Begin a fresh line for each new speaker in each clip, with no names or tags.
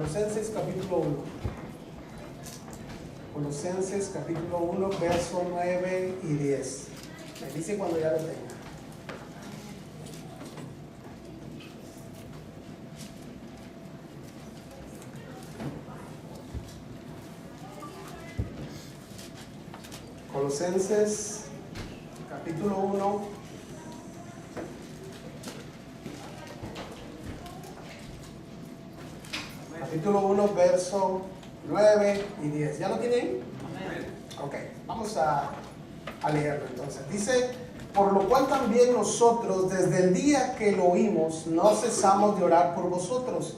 Colosenses capítulo 1. Colosenses capítulo 1, verso 9 y 10. Me dice cuando ya lo tenga. Colosenses capítulo 1, verso 9 y 10. ¿Ya lo tienen? Ok, vamos a leerlo entonces. Dice: por lo cual también nosotros, desde el día que lo oímos, no cesamos de orar por vosotros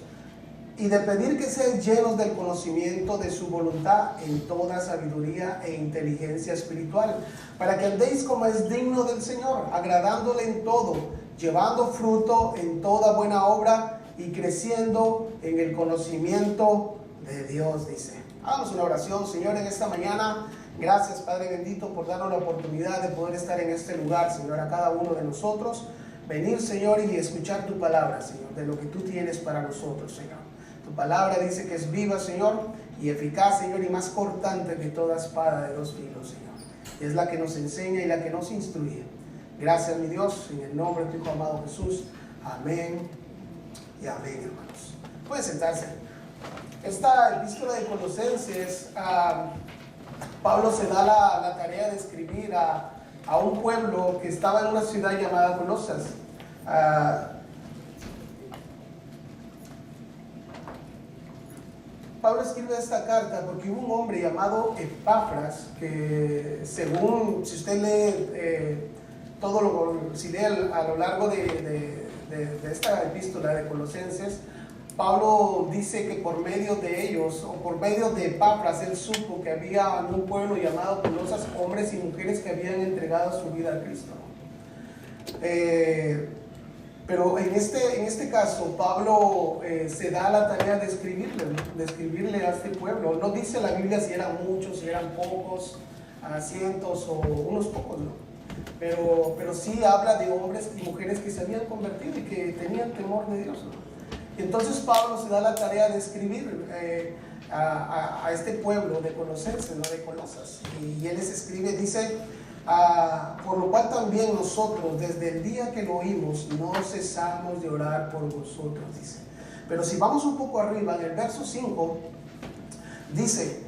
y de pedir que seáis llenos del conocimiento de su voluntad en toda sabiduría e inteligencia espiritual, para que andéis como es digno del Señor, agradándole en todo, llevando fruto en toda buena obra y creciendo en el conocimiento de Dios. Dice, hagamos una oración. Señor, en esta mañana, gracias Padre bendito por darnos la oportunidad de poder estar en este lugar, Señor, a cada uno de nosotros, venir, Señor, y escuchar tu palabra, Señor, de lo que tú tienes para nosotros, Señor. Tu palabra dice que es viva, Señor, y eficaz, Señor, y más cortante que toda espada de dos filos, Señor. Y es la que nos enseña y la que nos instruye. Gracias, mi Dios, en el nombre de tu Hijo amado Jesús. Amén y amén, hermanos. Pueden sentarse. Esta epístola de Colosenses, Pablo se da la tarea de escribir a un pueblo que estaba en una ciudad llamada Colosas. Pablo escribe esta carta porque hubo un hombre llamado Epafras que, según, si usted lee si lee a lo largo de esta epístola de Colosenses, Pablo dice que por medio de ellos, o por medio de Epafras, él supo que había en un pueblo llamado Colosas hombres y mujeres que habían entregado su vida a Cristo. Pero en este caso, Pablo se da la tarea de escribirle a este pueblo. No dice la Biblia si eran muchos, si eran pocos, cientos o unos pocos, ¿no? Pero sí habla de hombres y mujeres que se habían convertido y que tenían temor de Dios, ¿no? Entonces Pablo se da la tarea de escribir a este pueblo de Colosenses, ¿no? De Colosas. Y él les escribe, dice: por lo cual también nosotros, desde el día que lo oímos, no cesamos de orar por vosotros, dice. Pero si vamos un poco arriba, en el verso 5, dice: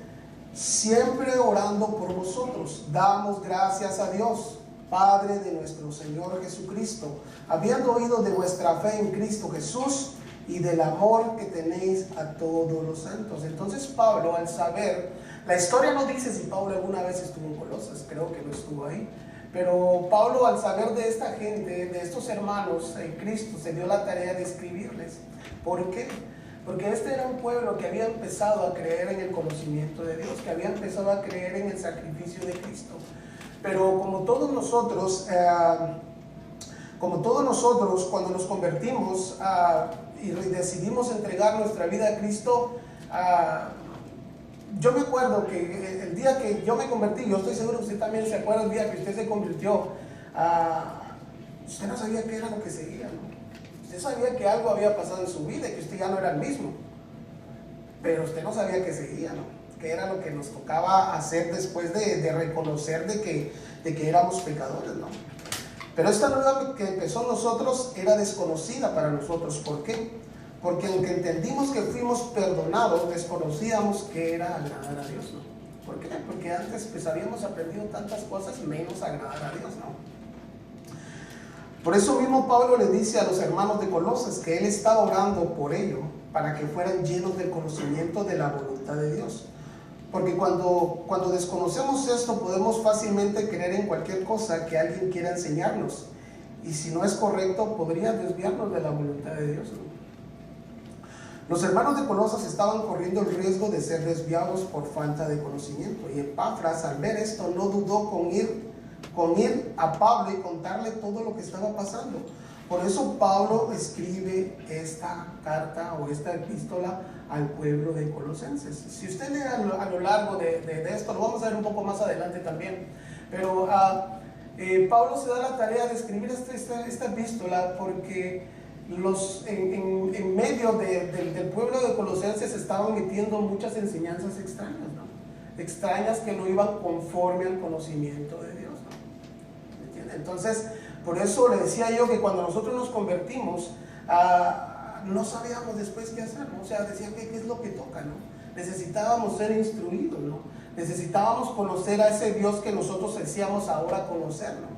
siempre orando por vosotros, damos gracias a Dios, Padre de nuestro Señor Jesucristo, habiendo oído de vuestra fe en Cristo Jesús y del amor que tenéis a todos los santos. Entonces Pablo, al saber, la historia no dice si Pablo alguna vez estuvo en Colosas, creo que no estuvo ahí, pero Pablo, al saber de esta gente, de estos hermanos en Cristo, se dio la tarea de escribirles. ¿Por qué? Porque este era un pueblo que había empezado a creer en el conocimiento de Dios, que había empezado a creer en el sacrificio de Cristo. Pero como todos nosotros, cuando nos convertimos y decidimos entregar nuestra vida a Cristo, yo me acuerdo que el día que yo me convertí, yo estoy seguro que usted también se acuerda el día que usted se convirtió, usted no sabía qué era lo que seguía, ¿no? Usted sabía que algo había pasado en su vida y que usted ya no era el mismo, pero usted no sabía qué seguía, ¿no? Qué era lo que nos tocaba hacer después de reconocer de que éramos pecadores, ¿no? Pero esta nueva que empezó en nosotros era desconocida para nosotros. ¿Por qué? Porque aunque entendimos que fuimos perdonados, desconocíamos que era agradar a Dios, ¿no? ¿Por qué? Porque antes pues habíamos aprendido tantas cosas menos agradar a Dios, ¿no? Por eso mismo Pablo le dice a los hermanos de Colosas que él estaba orando por ello, para que fueran llenos del conocimiento de la voluntad de Dios. Porque cuando desconocemos esto, podemos fácilmente creer en cualquier cosa que alguien quiera enseñarnos. Y si no es correcto, podría desviarnos de la voluntad de Dios, ¿no? Los hermanos de Colosas estaban corriendo el riesgo de ser desviados por falta de conocimiento. Y Epafras, al ver esto, no dudó con ir a Pablo y contarle todo lo que estaba pasando. Por eso Pablo escribe esta carta o esta epístola al pueblo de Colosenses. Si usted lee a lo largo de esto, lo vamos a ver un poco más adelante también, pero Pablo se da la tarea de escribir esta epístola porque en medio del pueblo de Colosenses se estaban metiendo muchas enseñanzas extrañas, ¿no? Extrañas que no iban conforme al conocimiento de Dios, ¿no? ¿Me entiende? Entonces, por eso le decía yo que cuando nosotros nos convertimos, no sabíamos después qué hacer, ¿no? O sea, decía que qué es lo que toca, ¿no? Necesitábamos ser instruidos, ¿no? Necesitábamos conocer a ese Dios que nosotros decíamos ahora conocer, ¿no?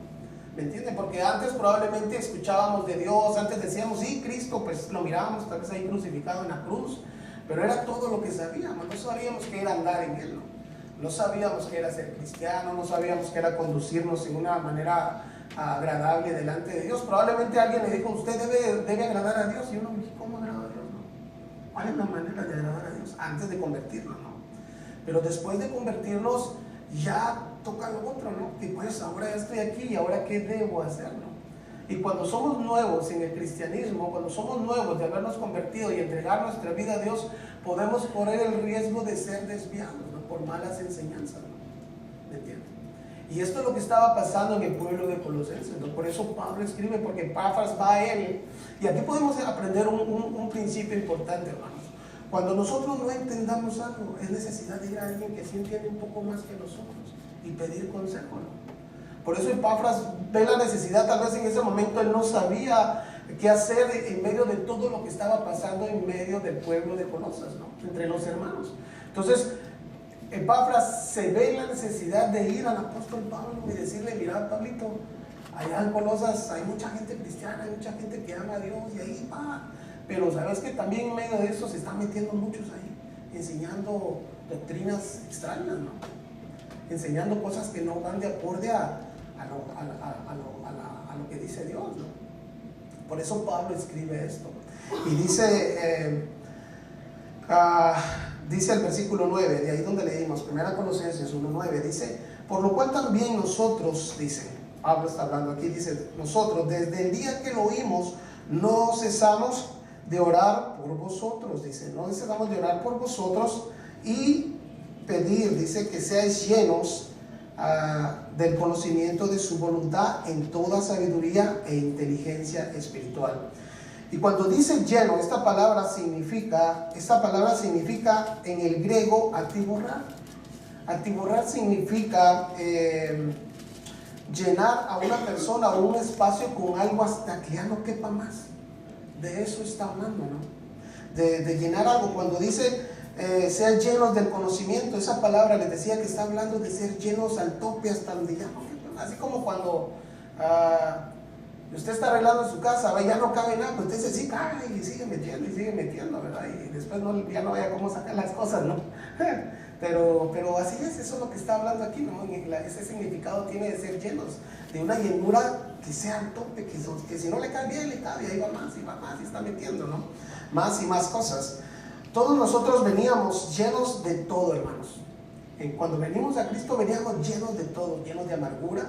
¿Me entienden? Porque antes probablemente escuchábamos de Dios, antes decíamos, sí, Cristo, pues lo mirábamos tal vez ahí crucificado en la cruz, pero era todo lo que sabíamos. No sabíamos que era andar en Él, ¿no? No sabíamos que era ser cristiano, no sabíamos que era conducirnos en una manera agradable delante de Dios. Probablemente alguien le dijo, usted debe agradar a Dios, y uno dice, ¿cómo agradar a Dios? No? ¿Cuál es la manera de agradar a Dios? Antes de convertirnos, ¿no? Pero después de convertirnos, ya toca lo otro, ¿no? Que pues ahora ya estoy aquí y ahora qué debo hacer, ¿no? Y cuando somos nuevos en el cristianismo, cuando somos nuevos de habernos convertido y entregar nuestra vida a Dios, podemos correr el riesgo de ser desviados, ¿no? Por malas enseñanzas, ¿no? ¿Me entiendes? Y esto es lo que estaba pasando en el pueblo de Colosenses, ¿no? Por eso Pablo escribe, porque Epafras va a él. Y aquí podemos aprender un principio importante, hermanos. Cuando nosotros no entendamos algo, es necesidad de ir a alguien que sí entiende un poco más que nosotros y pedir consejo, ¿no? Por eso Epafras ve la necesidad, tal vez en ese momento él no sabía qué hacer en medio de todo lo que estaba pasando en medio del pueblo de Colosas, ¿no? Entre los hermanos. Entonces, Epafras se ve la necesidad de ir al apóstol Pablo y decirle, mira, Pablito, allá en Colosas hay mucha gente cristiana, hay mucha gente que ama a Dios y ahí va. Pero sabes que también en medio de eso se están metiendo muchos ahí, enseñando doctrinas extrañas, ¿no? Enseñando cosas que no van de acorde a lo que dice Dios, ¿no? Por eso Pablo escribe esto. Y dice, dice el versículo 9, de ahí donde leímos, 1 Colosenses 1:9, dice, por lo cual también nosotros, dice, Pablo está hablando aquí, dice, nosotros desde el día que lo oímos, no cesamos de orar por vosotros, dice, no cesamos de orar por vosotros y pedir, dice, que seáis llenos del conocimiento de su voluntad en toda sabiduría e inteligencia espiritual. Y cuando dice lleno, esta palabra significa en el griego atiborrar. Atiborrar significa llenar a una persona o un espacio con algo hasta que ya no quepa más. De eso está hablando, ¿no? De llenar algo. Cuando dice sean llenos del conocimiento, esa palabra les decía que está hablando de ser llenos al tope hasta donde ya no quepa. Así como cuando usted está arreglando su casa, ya no cabe nada, pues usted dice, sí cabe y sigue metiendo, ¿verdad? Y después ya no vaya cómo sacar las cosas, ¿no? Pero así es, eso es lo que está hablando aquí, ¿no? Ese significado tiene de ser llenos, de una llenura que sea al tope, que si no le cae bien, le cabe, ahí va más, y está metiendo, ¿no? Más y más cosas. Todos nosotros veníamos llenos de todo, hermanos. Cuando venimos a Cristo veníamos llenos de todo, llenos de amargura,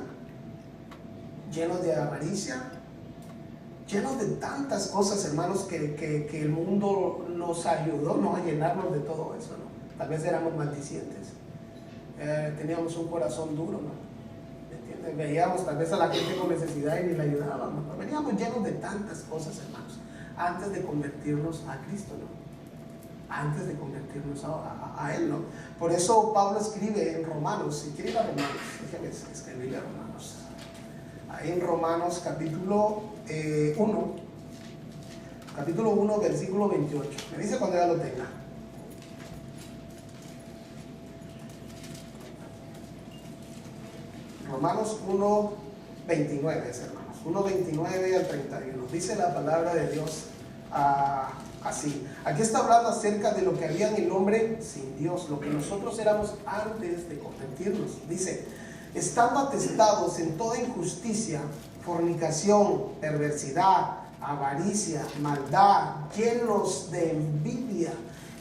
llenos de avaricia, llenos de tantas cosas, hermanos, que el mundo nos ayudó, ¿no? A llenarnos de todo eso, ¿no? Tal vez éramos maldicientes, teníamos un corazón duro, ¿no? ¿Me entiendes? Veíamos tal vez a la gente con necesidad y ni la ayudábamos, ¿no? Veníamos llenos de tantas cosas, hermanos, antes de convertirnos a Cristo, ¿no? Antes de convertirnos a Él, ¿no? Por eso Pablo escribe en Romanos, si quiere ir a Romanos, déjame escribirle a Romanos. Ahí en Romanos capítulo 1, versículo 28. Me dice cuando ya lo tenga. Romanos 1:29, hermanos. 1:29 al 31. Dice la palabra de Dios así. Aquí está hablando acerca de lo que había en el hombre sin Dios, lo que nosotros éramos antes de convertirnos. Dice, estando atestados en toda injusticia, fornicación, perversidad, avaricia, maldad, llenos de envidia.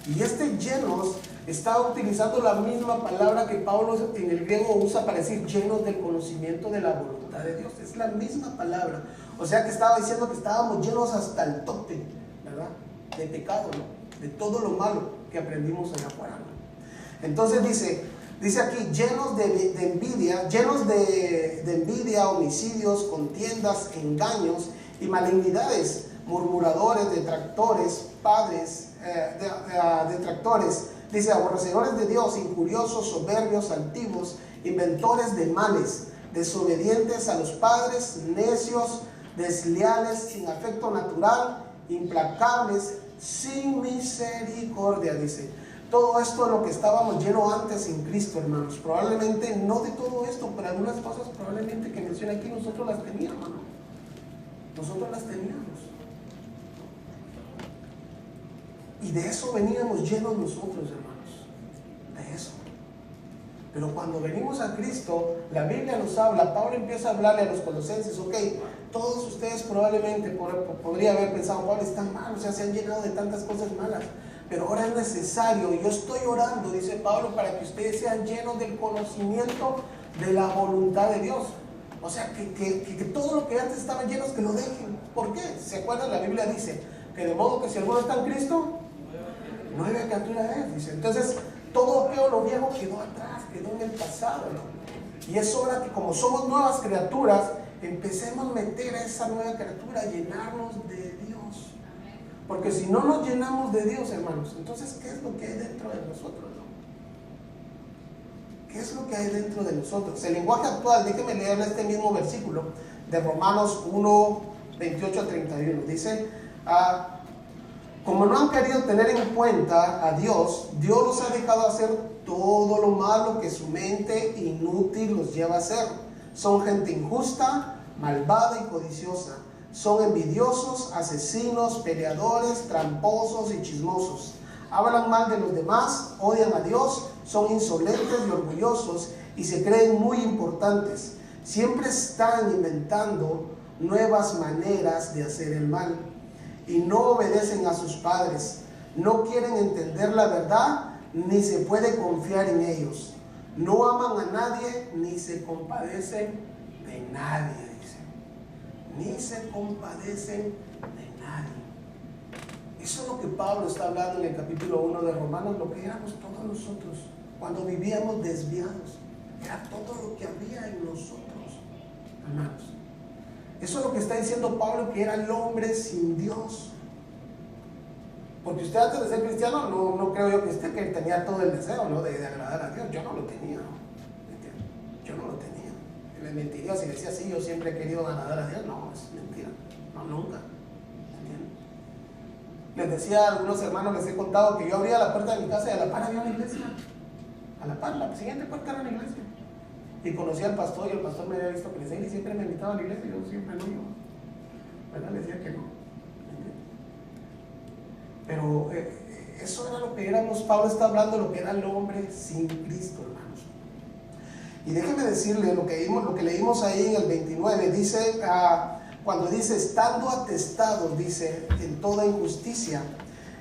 Y llenos está utilizando la misma palabra que Pablo en el griego usa para decir llenos del conocimiento de la voluntad de Dios. Es la misma palabra. O sea que estaba diciendo que estábamos llenos hasta el tope, ¿verdad? De pecado, ¿no? De todo lo malo que aprendimos en la afuera, ¿no? Entonces dice aquí, llenos de envidia, homicidios, contiendas, engaños y malignidades, murmuradores, detractores, detractores, dice, aborrecedores de Dios, injuriosos, soberbios, altivos, inventores de males, desobedientes a los padres, necios, desleales, sin afecto natural, implacables, sin misericordia, dice. Todo esto es lo que estábamos llenos antes en Cristo, hermanos. Probablemente no de todo esto, pero algunas cosas probablemente que menciona aquí nosotros las teníamos, hermano. Nosotros las teníamos. Y de eso veníamos llenos nosotros, hermanos. De eso. Pero cuando venimos a Cristo, la Biblia nos habla, Pablo empieza a hablarle a los colosenses, ok, todos ustedes probablemente podría haber pensado, Pablo, están mal, o sea, se han llenado de tantas cosas malas. Pero ahora es necesario, yo estoy orando, dice Pablo, para que ustedes sean llenos del conocimiento de la voluntad de Dios. O sea, que todo lo que antes estaban llenos, que lo dejen. ¿Por qué? ¿Se acuerdan? La Biblia dice que de modo que si alguno está en Cristo, nueva criatura es, dice. Entonces, todo lo viejo quedó atrás, quedó en el pasado, ¿no? Y es hora que como somos nuevas criaturas, empecemos a meter a esa nueva criatura, a llenarnos de Dios. Porque si no nos llenamos de Dios, hermanos, entonces, ¿qué es lo que hay dentro de nosotros, no? ¿Qué es lo que hay dentro de nosotros? El lenguaje actual, déjenme leer este mismo versículo de Romanos 1, 28 a 31. Dice, como no han querido tener en cuenta a Dios, Dios los ha dejado hacer todo lo malo que su mente inútil los lleva a hacer. Son gente injusta, malvada y codiciosa. Son envidiosos, asesinos, peleadores, tramposos y chismosos. Hablan mal de los demás, odian a Dios, son insolentes y orgullosos y se creen muy importantes. Siempre están inventando nuevas maneras de hacer el mal y no obedecen a sus padres. No quieren entender la verdad ni se puede confiar en ellos. No aman a nadie ni se compadecen de nadie, dice. Ni se compadecen de nadie. Eso es lo que Pablo está hablando en el capítulo 1 de Romanos, lo que éramos todos nosotros cuando vivíamos desviados. Era todo lo que había en nosotros, hermanos. Eso es lo que está diciendo Pablo, que era el hombre sin Dios. Porque usted antes de ser cristiano, no creo yo que usted que tenía todo el deseo, ¿no?, de agradar a Dios. Yo no lo tenía, ¿no? Yo no lo tenía. Le mentiría si decía así, yo siempre he querido agradar a Dios. No, es mentira. No, nunca. Les decía a algunos hermanos, les he contado que yo abría la puerta de mi casa y a la par había una iglesia. A la par, la siguiente puerta era una iglesia. Y conocí al pastor y el pastor me había visto crecer y siempre me invitaba a la iglesia y yo siempre no iba. ¿Verdad? Le decía que no. Pero eso era lo que éramos. Pablo está hablando de lo que era el hombre sin Cristo, hermanos. Y déjenme decirle lo que leímos ahí en el 29, dice, cuando dice, estando atestados, dice, en toda injusticia.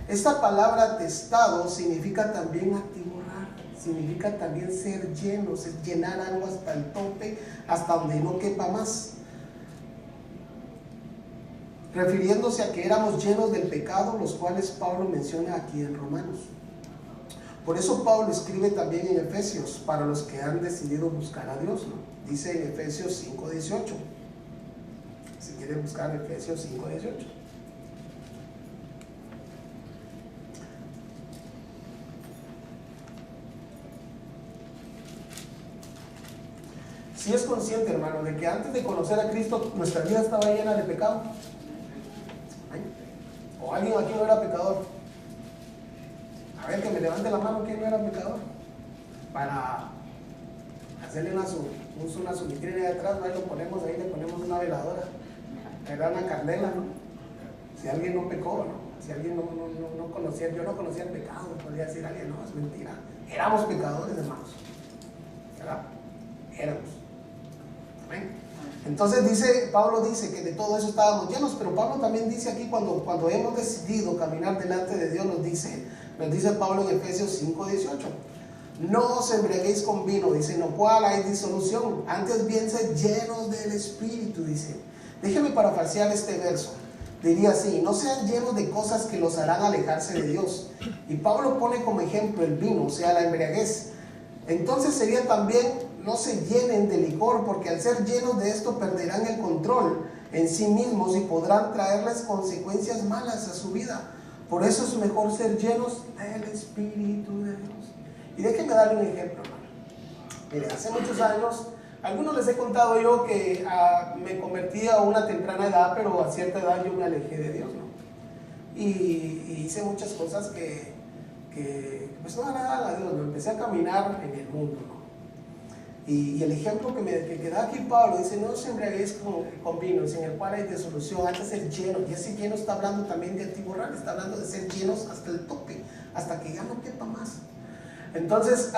Esta palabra atestado significa también atiborrar, significa también ser llenos, es llenar algo hasta el tope, hasta donde no quepa más. Refiriéndose a que éramos llenos del pecado, los cuales Pablo menciona aquí en Romanos. Por eso Pablo escribe también en Efesios, para los que han decidido buscar a Dios, ¿no? Dice en Efesios 5:18. Si quieren buscar Efesios 5:18. Si es consciente, hermano, de que antes de conocer a Cristo, nuestra vida estaba llena de pecado. ¿O alguien aquí no era pecador? A ver, que me levante la mano, ¿quién no era pecador? Para hacerle una sumitrina de atrás, ahí lo ponemos, ahí le ponemos una veladora. Era una candela, ¿no? Si alguien no pecó, ¿no? Si alguien no conocía, yo no conocía el pecado, podría decir alguien, no, es mentira. Éramos pecadores, hermanos. ¿Verdad? Éramos. Amén. Entonces Pablo dice que de todo eso estábamos llenos, pero Pablo también dice aquí cuando hemos decidido caminar delante de Dios, nos dice Pablo en Efesios 5:18, no os embriaguéis con vino, dice, no cual hay disolución, antes bien sed llenos del Espíritu, dice. Déjeme parafrasear este verso, diría así, no sean llenos de cosas que los harán alejarse de Dios. Y Pablo pone como ejemplo el vino, o sea, la embriaguez. Entonces sería también, no se llenen de licor, porque al ser llenos de esto perderán el control. en sí mismos y podrán traerles consecuencias malas a su vida. Por eso es mejor ser llenos del Espíritu de Dios. Y déjenme darle un ejemplo, hermano. Mire, hace muchos años, a algunos les he contado yo que me convertí a una temprana edad, pero a cierta edad yo me alejé de Dios, ¿no? Y hice muchas cosas que pues no agradaban a Dios, ¿no? Empecé a caminar en el mundo, ¿no? Y el ejemplo que da aquí Pablo dice: no os embriaguéis con vino, en el cual hay disolución, hay que ser llenos. Y ese lleno está hablando también de atiborrar, está hablando de ser llenos hasta el tope, hasta que ya no quepa más. Entonces,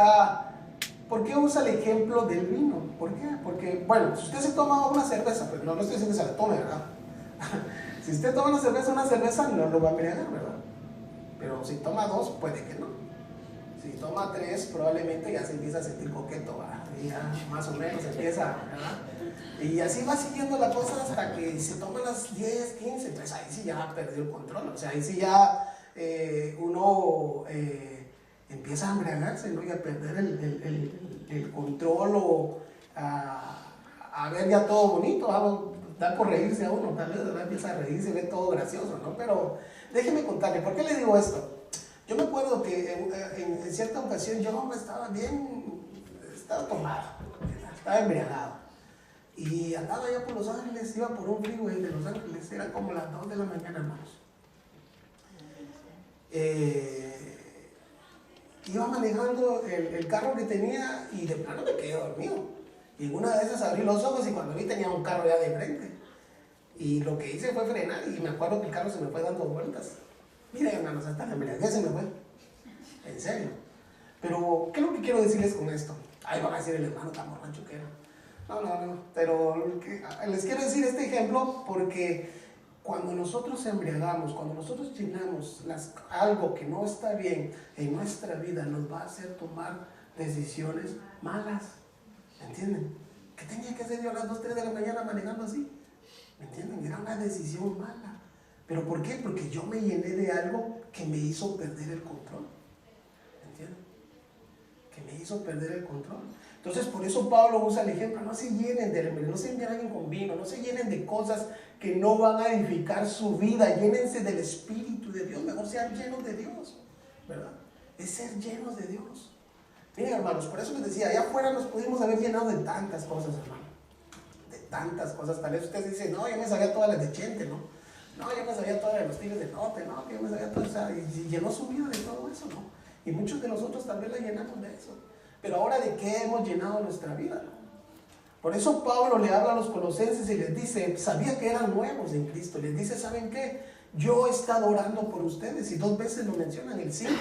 ¿por qué usa el ejemplo del vino? ¿Por qué? Porque, bueno, si usted se toma una cerveza, pues no estoy diciendo que se la tome, ¿verdad? Si usted toma una cerveza no lo va a embriagar, ¿verdad? Pero si toma dos, puede que no. Si toma tres, probablemente ya se empieza a sentir coqueto, ¿verdad? Y ya más o menos empieza, ¿verdad? Y así va siguiendo la cosa hasta que se toma las 10, 15, pues ahí sí ya perdió el control. O sea, ahí sí ya uno empieza a embriagarse, ¿no? Y a perder el control o a ver ya todo bonito, da por reírse a uno, tal vez, ¿verdad? Empieza a reírse, ve todo gracioso, ¿no? Pero déjeme contarle, ¿por qué le digo esto? Yo me acuerdo que en cierta ocasión yo estaba tomado, estaba embriagado. Y andaba allá por Los Ángeles, iba por un freeway de Los Ángeles, era como las 2 de la mañana, hermanos. Iba manejando el carro que tenía y de plano me quedé dormido. Y en una de esas abrí los ojos y cuando vi tenía un carro ya de frente. Y lo que hice fue frenar y me acuerdo que el carro se me fue dando vueltas. Miren, hermanos, hasta la embriaguez se me fue. En serio. Pero, ¿qué es lo que quiero decirles con esto? Ay, van a decir el hermano tan borracho que era. No. Pero les quiero decir este ejemplo porque cuando nosotros embriagamos, cuando nosotros llenamos algo que no está bien en nuestra vida, nos va a hacer tomar decisiones malas. ¿Me entienden? ¿Qué tenía que hacer yo a las 2, 3 de la mañana manejando así? ¿Me entienden? Era una decisión mala. ¿Pero por qué? Porque yo me llené de algo que me hizo perder el control. ¿Me entienden? Que me hizo perder el control. Entonces, por eso Pablo usa el ejemplo: no se llenen no se llenen con vino, no se llenen de cosas que no van a edificar su vida. Llénense del Espíritu de Dios. Mejor sean llenos de Dios, ¿verdad? Es ser llenos de Dios. Miren, hermanos, por eso les decía, allá afuera nos pudimos haber llenado de tantas cosas, hermano. De tantas cosas. Tal vez usted dice: no, yo me sabía todas las de Chente, ¿no? No, yo me sabía todas de los Tigres del Norte, no, yo me sabía todas, o sea, y llenó su vida de todo eso, ¿no? Y muchos de nosotros tal vez la llenamos de eso. Pero ahora, ¿de qué hemos llenado nuestra vida? Por eso Pablo le habla a los colosenses y les dice: sabía que eran nuevos en Cristo. Les dice: ¿saben qué? Yo he estado orando por ustedes. Y 2 veces lo mencionan, el 5.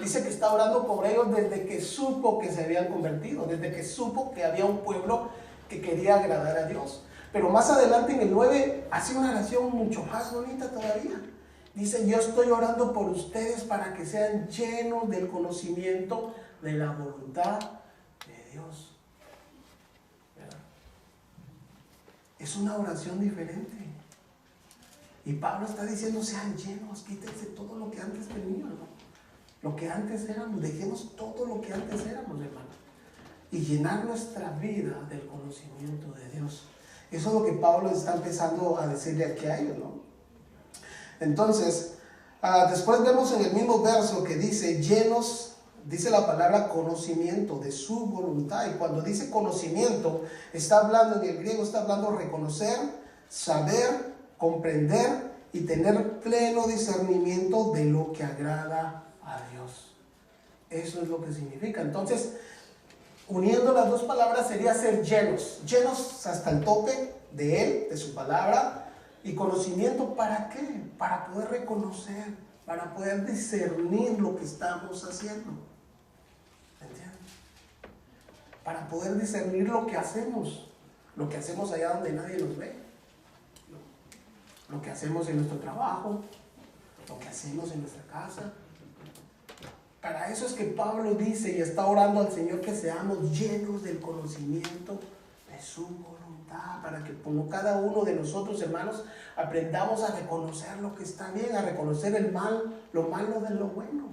Dice que está orando por ellos desde que supo que se habían convertido, desde que supo que había un pueblo que quería agradar a Dios. Pero más adelante en el 9 hace una oración mucho más bonita todavía. Dice: yo estoy orando por ustedes para que sean llenos del conocimiento de la voluntad de Dios. ¿Verdad? Es una oración diferente. Y Pablo está diciendo: sean llenos, quítense todo lo que antes tenían, ¿no? Lo que antes éramos, dejemos todo lo que antes éramos, hermano. Y llenar nuestra vida del conocimiento de Dios. Eso es lo que Pablo está empezando a decirle aquí a ellos, ¿no? Entonces, después vemos en el mismo verso que dice: llenos, dice la palabra conocimiento de su voluntad. Y cuando dice conocimiento, está hablando en el griego, está hablando reconocer, saber, comprender y tener pleno discernimiento de lo que agrada a Dios. Eso es lo que significa. Entonces, uniendo las dos palabras sería ser llenos, llenos hasta el tope de Él, de su palabra. Y conocimiento, ¿para qué? Para poder reconocer, para poder discernir lo que estamos haciendo. ¿Entienden? Para poder discernir lo que hacemos allá donde nadie nos ve, lo que hacemos en nuestro trabajo, lo que hacemos en nuestra casa. Para eso es que Pablo dice y está orando al Señor que seamos llenos del conocimiento de su voluntad, para que como cada uno de nosotros, hermanos, aprendamos a reconocer lo que está bien, a reconocer el mal, lo malo de lo bueno.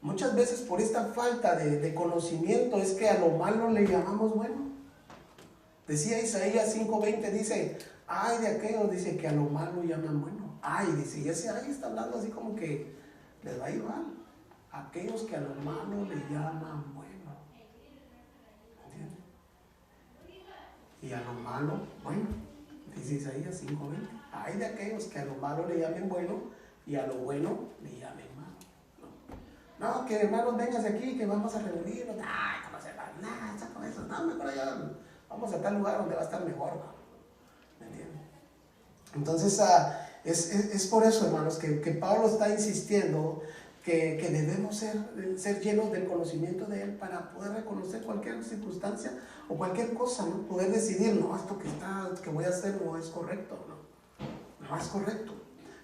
Muchas veces por esta falta de conocimiento es que a lo malo le llamamos bueno. Decía Isaías 5:20, dice, ay de aquellos, dice, que a lo malo llaman bueno. Ay, dice, y ese ay está hablando así como que les va a ir mal. Aquellos que a lo malo le llaman bueno. ¿Entiendes? Y a lo malo, bueno. Dice Isaías 5:20. Ay de aquellos que a lo malo le llamen bueno y a lo bueno le llamen malo. No, que hermanos, véngase aquí, que vamos a reunirnos. Ay, ¿cómo se va? Nada, con eso. No, mejor allá vamos a tal lugar donde va a estar mejor, ¿no? ¿Me entienden? Entonces, es por eso, hermanos, que Pablo está insistiendo que debemos ser llenos del conocimiento de Él para poder reconocer cualquier circunstancia o cualquier cosa, ¿no? Poder decidir, no, esto que voy a hacer no es correcto, no es correcto.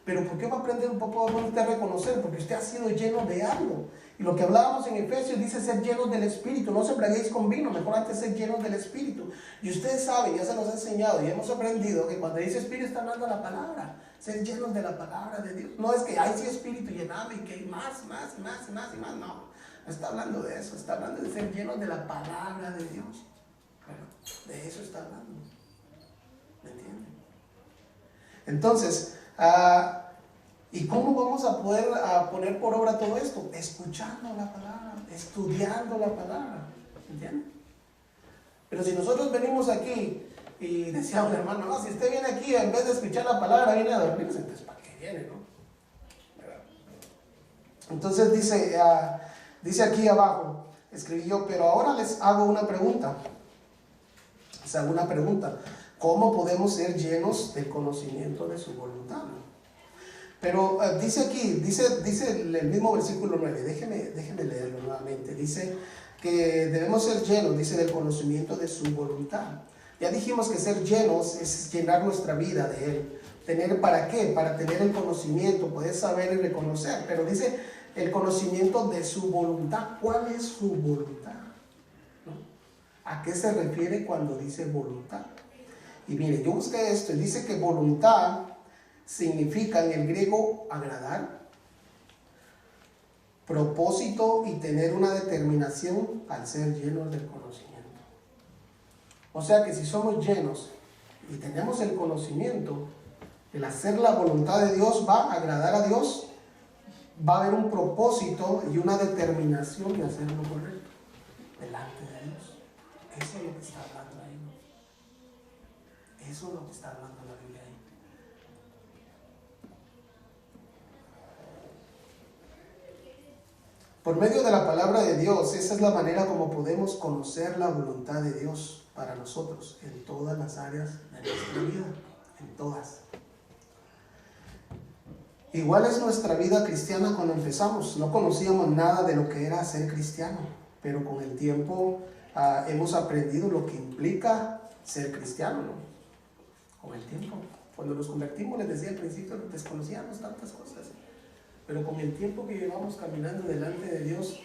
Pero ¿por qué va a aprender un poco a usted a reconocer? Porque usted ha sido lleno de algo. Y lo que hablábamos en Efesios dice ser llenos del Espíritu. No se embriaguéis con vino, mejor antes ser llenos del Espíritu. Y ustedes saben, ya se nos ha enseñado y hemos aprendido que cuando dice Espíritu está hablando la palabra. Ser llenos de la palabra de Dios. No es que hay sí Espíritu llenado y que hay más. No, no está hablando de eso. Está hablando de ser llenos de la palabra de Dios. Bueno, de eso está hablando. ¿Me entienden? Entonces, ¿y cómo vamos a poder poner por obra todo esto? Escuchando la palabra, estudiando la palabra, ¿entienden? Pero si nosotros venimos aquí y decíamos, hermano, no, si usted viene aquí en vez de escuchar la palabra, viene a dormirse, entonces ¿para qué viene, no? Entonces dice aquí abajo, escribí yo, pero ahora les hago una pregunta. Les hago una pregunta. ¿Cómo podemos ser llenos del conocimiento de su voluntad? Pero dice aquí, dice el mismo versículo 9, déjeme leerlo nuevamente. Dice que debemos ser llenos, dice, del conocimiento de su voluntad. Ya dijimos que ser llenos es llenar nuestra vida de Él. ¿Tener para qué? Para tener el conocimiento, poder saber y reconocer. Pero dice el conocimiento de su voluntad. ¿Cuál es su voluntad? ¿No? ¿A qué se refiere cuando dice voluntad? Y mire, yo busqué esto y dice que voluntad significa en el griego agradar, propósito y tener una determinación al ser llenos del conocimiento. O sea que si somos llenos y tenemos el conocimiento, el hacer la voluntad de Dios va a agradar a Dios, va a haber un propósito y una determinación de hacer lo correcto delante de Dios. Eso es lo que está hablando ahí, ¿no? Eso es lo que está hablando la Biblia ahí. Por medio de la palabra de Dios, esa es la manera como podemos conocer la voluntad de Dios para nosotros en todas las áreas de nuestra vida, en todas. Igual es nuestra vida cristiana cuando empezamos. No conocíamos nada de lo que era ser cristiano, pero con el tiempo hemos aprendido lo que implica ser cristiano, ¿no? Con el tiempo. Cuando nos convertimos, les decía al principio, desconocíamos tantas cosas. Pero con el tiempo que llevamos caminando delante de Dios,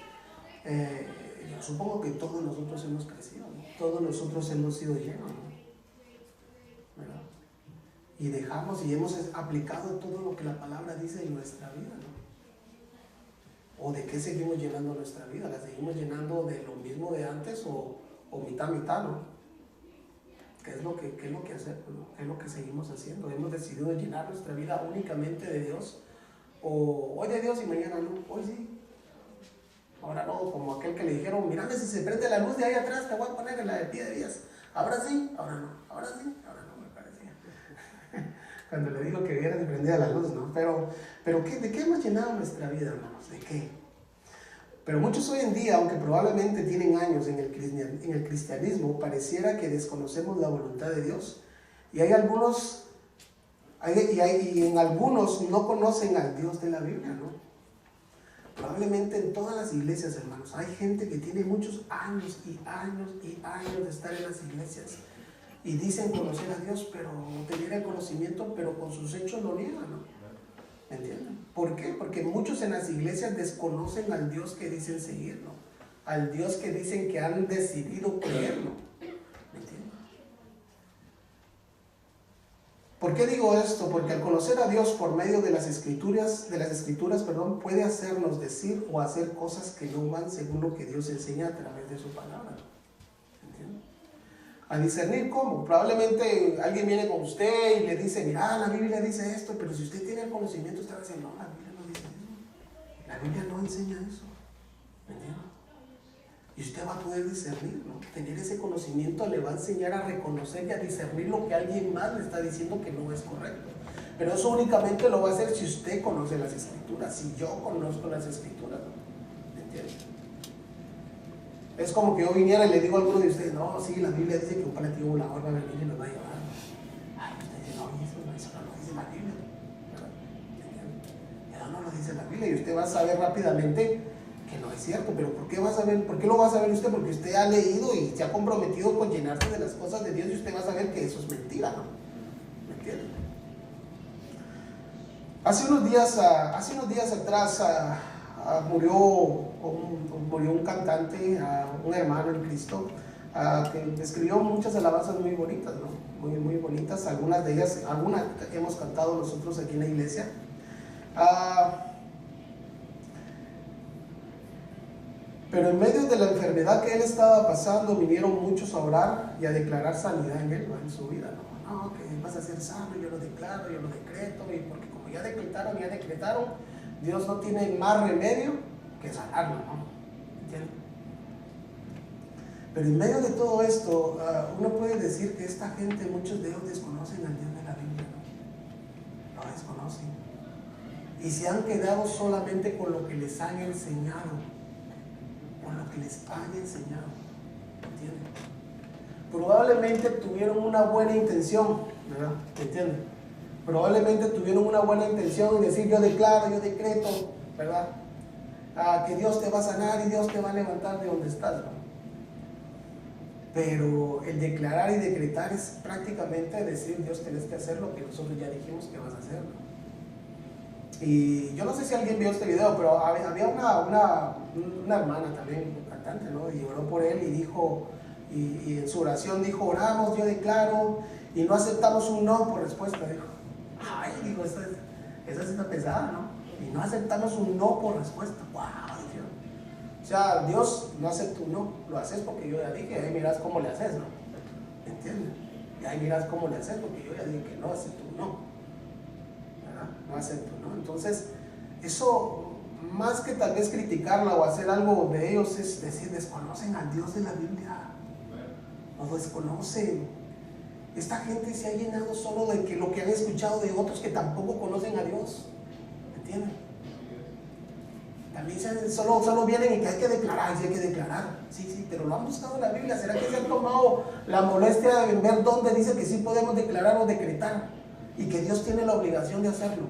yo supongo que todos nosotros hemos crecido, ¿no? Todos nosotros hemos sido llenos, ¿no? ¿Verdad? Y dejamos y hemos aplicado todo lo que la palabra dice en nuestra vida, ¿no? ¿O de qué seguimos llenando nuestra vida? ¿La seguimos llenando de lo mismo de antes o mitad, ¿no? ¿Qué es lo que hacemos, ¿no? ¿Qué es lo que seguimos haciendo? ¿Hemos decidido llenar nuestra vida únicamente de Dios? O hoy de Dios y mañana no, hoy sí. Ahora no, como aquel que le dijeron, mírame si se prende la luz de ahí atrás, te voy a poner en la de pie de vías. Ahora sí, ahora no, ahora sí, ahora no, me parecía. Cuando le digo que viera se prendía la luz, ¿no? Pero ¿de qué hemos llenado nuestra vida, hermanos? ¿De qué? Pero muchos hoy en día, aunque probablemente tienen años en el cristianismo, pareciera que desconocemos la voluntad de Dios. Y hay algunos... Y en algunos no conocen al Dios de la Biblia, ¿no? Probablemente en todas las iglesias, hermanos, hay gente que tiene muchos años y años y años de estar en las iglesias y dicen conocer a Dios, pero tener el conocimiento, pero con sus hechos lo niegan, ¿no? ¿Me entienden? ¿Por qué? Porque muchos en las iglesias desconocen al Dios que dicen seguir, ¿no? Al Dios que dicen que han decidido creer, ¿no? ¿Me entienden? ¿Por qué digo esto? Porque al conocer a Dios por medio de las escrituras, puede hacernos decir o hacer cosas que no van según lo que Dios enseña a través de su palabra. ¿Entienden? A discernir cómo. Probablemente alguien viene con usted y le dice, mira, la Biblia dice esto, pero si usted tiene el conocimiento, usted va a decir, no, la Biblia no dice eso. La Biblia no enseña eso. ¿Me entiendes? Y usted va a poder discernir, ¿no? Tener ese conocimiento le va a enseñar a reconocer y a discernir lo que alguien más le está diciendo que no es correcto. Pero eso únicamente lo va a hacer si usted conoce las Escrituras, si yo conozco las Escrituras, ¿no? ¿Me entiendes? Es como que yo viniera y le digo a alguno de ustedes, no, sí, la Biblia dice que un palativo volador va a venir y nos va a llevar. Ay, usted dice, no, eso no lo dice la Biblia. Eso no lo dice la Biblia y usted va a saber rápidamente que no es cierto. Pero ¿por qué va a saber? ¿Por qué lo va a saber usted? Porque usted ha leído y se ha comprometido con llenarse de las cosas de Dios y usted va a saber que eso es mentira, ¿no? ¿Me entiende? Hace unos días atrás murió un cantante, un hermano en Cristo, que escribió muchas alabanzas muy bonitas, ¿no? Muy bonitas. Algunas de ellas, algunas que hemos cantado nosotros aquí en la iglesia. Pero en medio de la enfermedad que él estaba pasando, vinieron muchos a orar y a declarar sanidad en él, ¿no? En su vida, ¿no? No, que vas a ser sano, yo lo declaro, yo lo decreto, y porque como ya decretaron, Dios no tiene más remedio que sanarlo, ¿no? ¿Entiendes? Pero en medio de todo esto, uno puede decir que esta gente, muchos de ellos desconocen al Dios de la Biblia, ¿no? Lo desconocen. Y se han quedado solamente con lo que les han enseñado. Con lo que les han enseñado. ¿Entiendes? Probablemente tuvieron una buena intención, ¿verdad? ¿Entiendes? Probablemente tuvieron una buena intención en decir, yo declaro, yo decreto, ¿verdad? Que Dios te va a sanar y Dios te va a levantar de donde estás, ¿no? Pero el declarar y decretar es prácticamente decir, Dios, tienes que hacer lo que nosotros ya dijimos que vas a hacer, ¿no? Y yo no sé si alguien vio este video, pero había una hermana también, cantante, ¿no? Y oró por él y dijo, y en su oración dijo, oramos, yo declaro, y no aceptamos un no por respuesta, dijo. Ay, digo, esa sí está pesada, ¿no? Y no aceptamos un no por respuesta. ¡Wow! Dios. O sea, Dios no acepta un no, lo haces porque yo ya dije, ahí miras cómo le haces, ¿no? ¿Entiendes? Y ahí miras cómo le haces porque yo ya dije que no acepto un no. No acepto, ¿no? Entonces, eso, más que tal vez criticarla o hacer algo de ellos, es decir, desconocen al Dios de la Biblia. Lo desconocen. Esta gente se ha llenado solo de que lo que han escuchado de otros que tampoco conocen a Dios. ¿Entienden? También solo vienen y que hay que declarar, sí hay que declarar. Sí, pero lo han buscado en la Biblia. ¿Será que se han tomado la molestia de ver dónde dice que sí podemos declarar o decretar? Y que Dios tiene la obligación de hacerlo.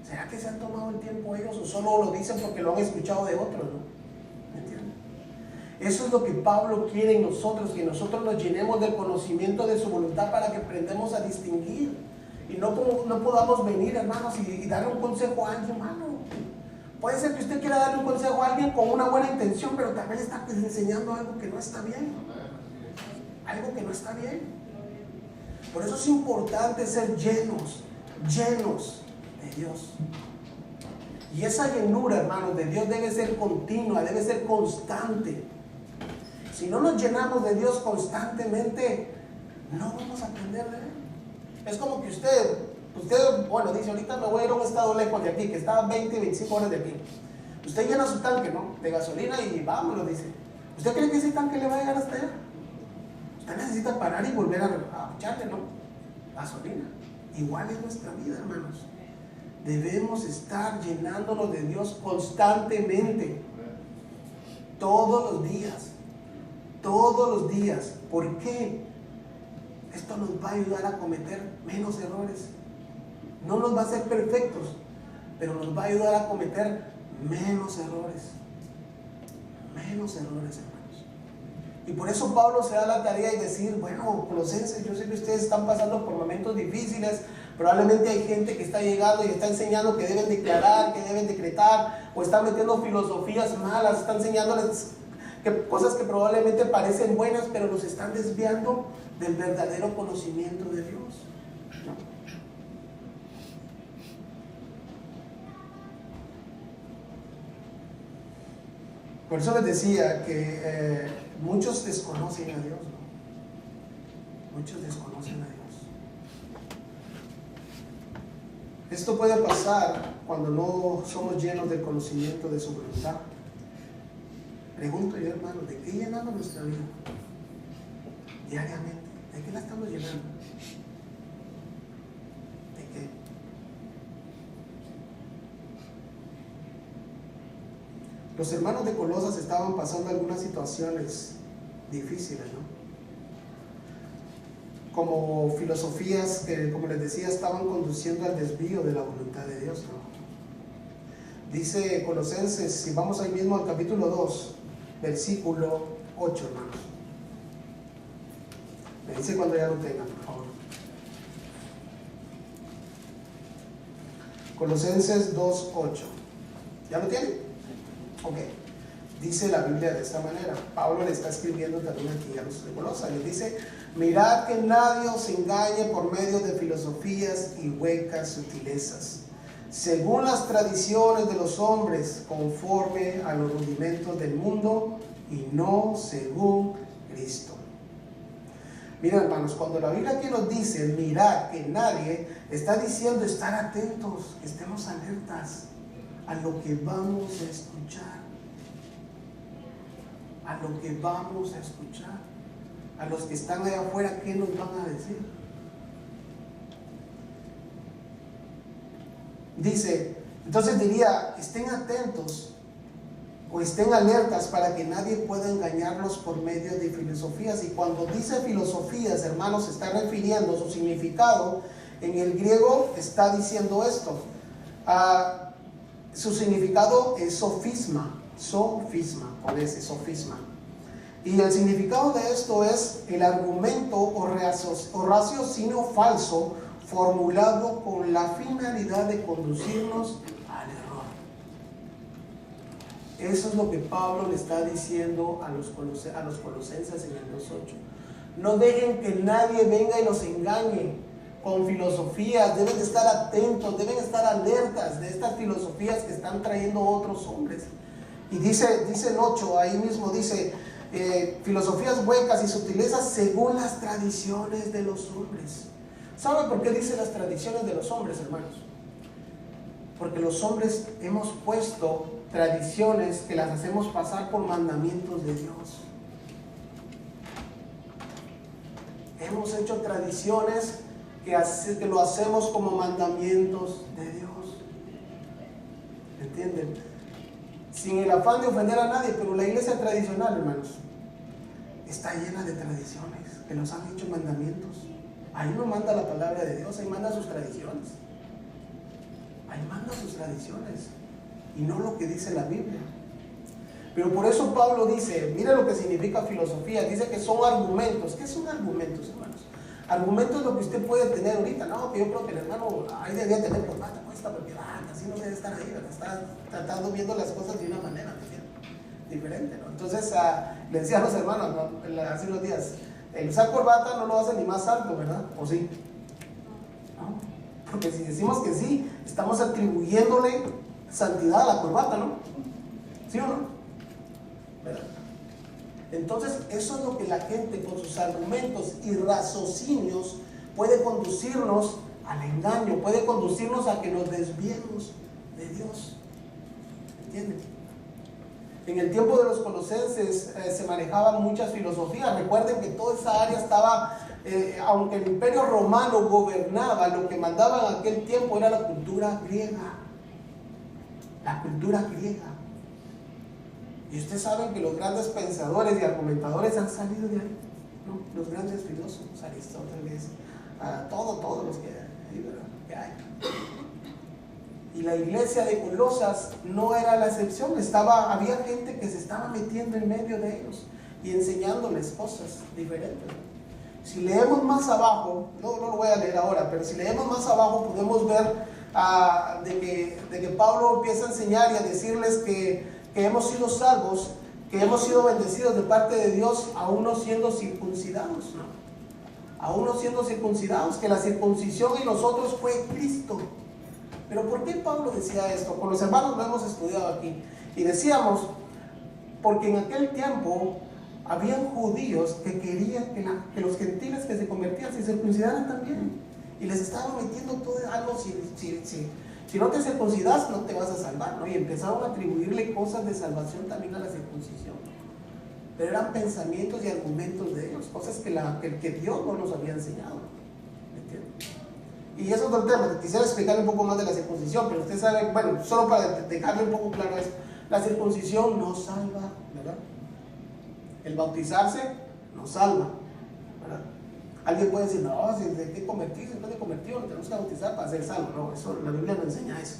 ¿Será que se han tomado el tiempo ellos o solo lo dicen porque lo han escuchado de otros, ¿no? ¿Me entienden? Eso es lo que Pablo quiere en nosotros, que nosotros nos llenemos del conocimiento de su voluntad para que aprendamos a distinguir y no podamos venir, hermanos, y darle un consejo a alguien, hermano. Puede ser que usted quiera darle un consejo a alguien con una buena intención, pero también está enseñando algo que no está bien. Algo que no está bien. Por eso es importante ser llenos de Dios. Y esa llenura, hermanos, de Dios debe ser continua, debe ser constante. Si no nos llenamos de Dios constantemente, no vamos a aprender de Él. Es como que usted, bueno, dice, ahorita me voy a ir a un estado lejos de aquí, que está a 20, 25 horas de aquí. Usted llena su tanque, ¿no? De gasolina y vámonos, dice. ¿Usted cree que ese tanque le va a llegar hasta allá? Usted necesita parar y volver a echarle, ¿no? Gasolina. Igual es nuestra vida, hermanos. Debemos estar llenándonos de Dios constantemente. Todos los días. Todos los días. ¿Por qué? Esto nos va a ayudar a cometer menos errores. No nos va a hacer perfectos, pero nos va a ayudar a cometer menos errores. Menos errores, hermanos. Y por eso Pablo se da la tarea de decir, bueno, Colosenses, yo sé que ustedes están pasando por momentos difíciles. Probablemente hay gente que está llegando y está enseñando que deben declarar, que deben decretar, o están metiendo filosofías malas, están enseñándoles cosas que probablemente parecen buenas, pero los están desviando del verdadero conocimiento de Dios. Por eso les decía que muchos desconocen a Dios, ¿no? muchos desconocen a Dios. Esto puede pasar cuando no somos llenos del conocimiento de su voluntad. Pregunto yo, hermano, ¿de qué llenamos nuestra vida? Diariamente, ¿de qué la estamos llenando? ¿De qué? Los hermanos de Colosas estaban pasando algunas situaciones difíciles, ¿no? Como filosofías que, como les decía, estaban conduciendo al desvío de la voluntad de Dios, ¿no? Dice Colosenses, si vamos ahí mismo al capítulo 2, versículo 8, hermanos. Me dice cuando ya lo tengan, por favor. Colosenses 2:8. ¿Ya lo tienen? Ok. Dice la Biblia de esta manera. Pablo le está escribiendo también aquí a los de Colosas. Le dice: mirad que nadie os engañe por medio de filosofías y huecas sutilezas, según las tradiciones de los hombres, conforme a los rudimentos del mundo y no según Cristo. Mira, hermanos, cuando la Biblia aquí nos dice mirad que nadie, está diciendo estar atentos, estemos alertas a lo que vamos a escuchar. A lo que vamos a escuchar. A los que están allá afuera, ¿qué nos van a decir? Dice, entonces diría, estén atentos o estén alertas para que nadie pueda engañarlos por medio de filosofías. Y cuando dice filosofías, hermanos, se está refiriendo, su significado en el griego está diciendo esto. Su significado es sofisma, con ese sofisma. Y el significado de esto es el argumento o raciocinio falso formulado con la finalidad de conducirnos al error. Eso es lo que Pablo le está diciendo a los colosenses en el 2:8. No dejen que nadie venga y los engañe con filosofías. Deben de estar atentos, deben estar alertas de estas filosofías que están trayendo otros hombres. Y dice el 8, ahí mismo dice, filosofías huecas y sutilezas según las tradiciones de los hombres. ¿Sabe por qué dice las tradiciones de los hombres, hermanos? Porque los hombres hemos puesto tradiciones que las hacemos pasar por mandamientos de Dios. Hemos hecho tradiciones que lo hacemos como mandamientos de Dios. ¿Entienden? Sin el afán de ofender a nadie, pero la iglesia tradicional, hermanos, está llena de tradiciones que nos han hecho mandamientos. Ahí no manda la palabra de Dios, ahí manda sus tradiciones. Ahí manda sus tradiciones y no lo que dice la Biblia. Pero por eso Pablo dice, mire lo que significa filosofía, dice que son argumentos. ¿Qué son argumentos, hermanos? Argumentos es lo que usted puede tener ahorita. No, que yo creo que el hermano ahí debería tener corbata puesta porque así no debe estar ahí, ¿verdad? Está tratando, viendo las cosas de una manera diferente, ¿no? Entonces, le decía a los hermanos, ¿no? Hace unos días, el usar corbata no lo hace ni más alto, ¿verdad? ¿O sí? ¿No? Porque si decimos que sí, estamos atribuyéndole santidad a la corbata, ¿no? ¿Sí o no? ¿Verdad? Entonces, eso es lo que la gente con sus argumentos y raciocinios puede conducirnos al engaño, puede conducirnos a que nos desviemos de Dios. ¿Entienden? En el tiempo de los colosenses se manejaban muchas filosofías. Recuerden que toda esa área estaba, aunque el imperio romano gobernaba, lo que mandaba en aquel tiempo era la cultura griega. La cultura griega. Y ustedes saben que los grandes pensadores y argumentadores han salido de ahí, ¿no? Los grandes filósofos, Aristóteles, todos los que hay. Y la iglesia de Colosas no era la excepción. Había gente que se estaba metiendo en medio de ellos y enseñándoles cosas diferentes. Si leemos más abajo, no lo voy a leer ahora, pero si leemos más abajo podemos ver de que Pablo empieza a enseñar y a decirles que hemos sido salvos, que hemos sido bendecidos de parte de Dios, aún no siendo circuncidados, ¿no? Aún no siendo circuncidados, que la circuncisión en nosotros fue Cristo. Pero ¿por qué Pablo decía esto? Con los hermanos lo hemos estudiado aquí y decíamos, porque en aquel tiempo habían judíos que querían que los gentiles que se convertían se circuncidaran también. Y les estaban metiendo todo algo, si no te circuncidas no te vas a salvar, ¿no? Y empezaron a atribuirle cosas de salvación también a la circuncisión. Pero eran pensamientos y argumentos de ellos, cosas que Dios no nos había enseñado. ¿Me entiendes? Y eso es otro tema. Quisiera explicarle un poco más de la circuncisión, pero usted sabe, bueno, solo para dejarle un poco claro eso, la circuncisión no salva, ¿verdad? El bautizarse no salva, ¿verdad? Alguien puede decir, no, si hay que convertirse, después de convertido, tenemos que bautizar para ser salvo. No, eso, la Biblia no enseña eso,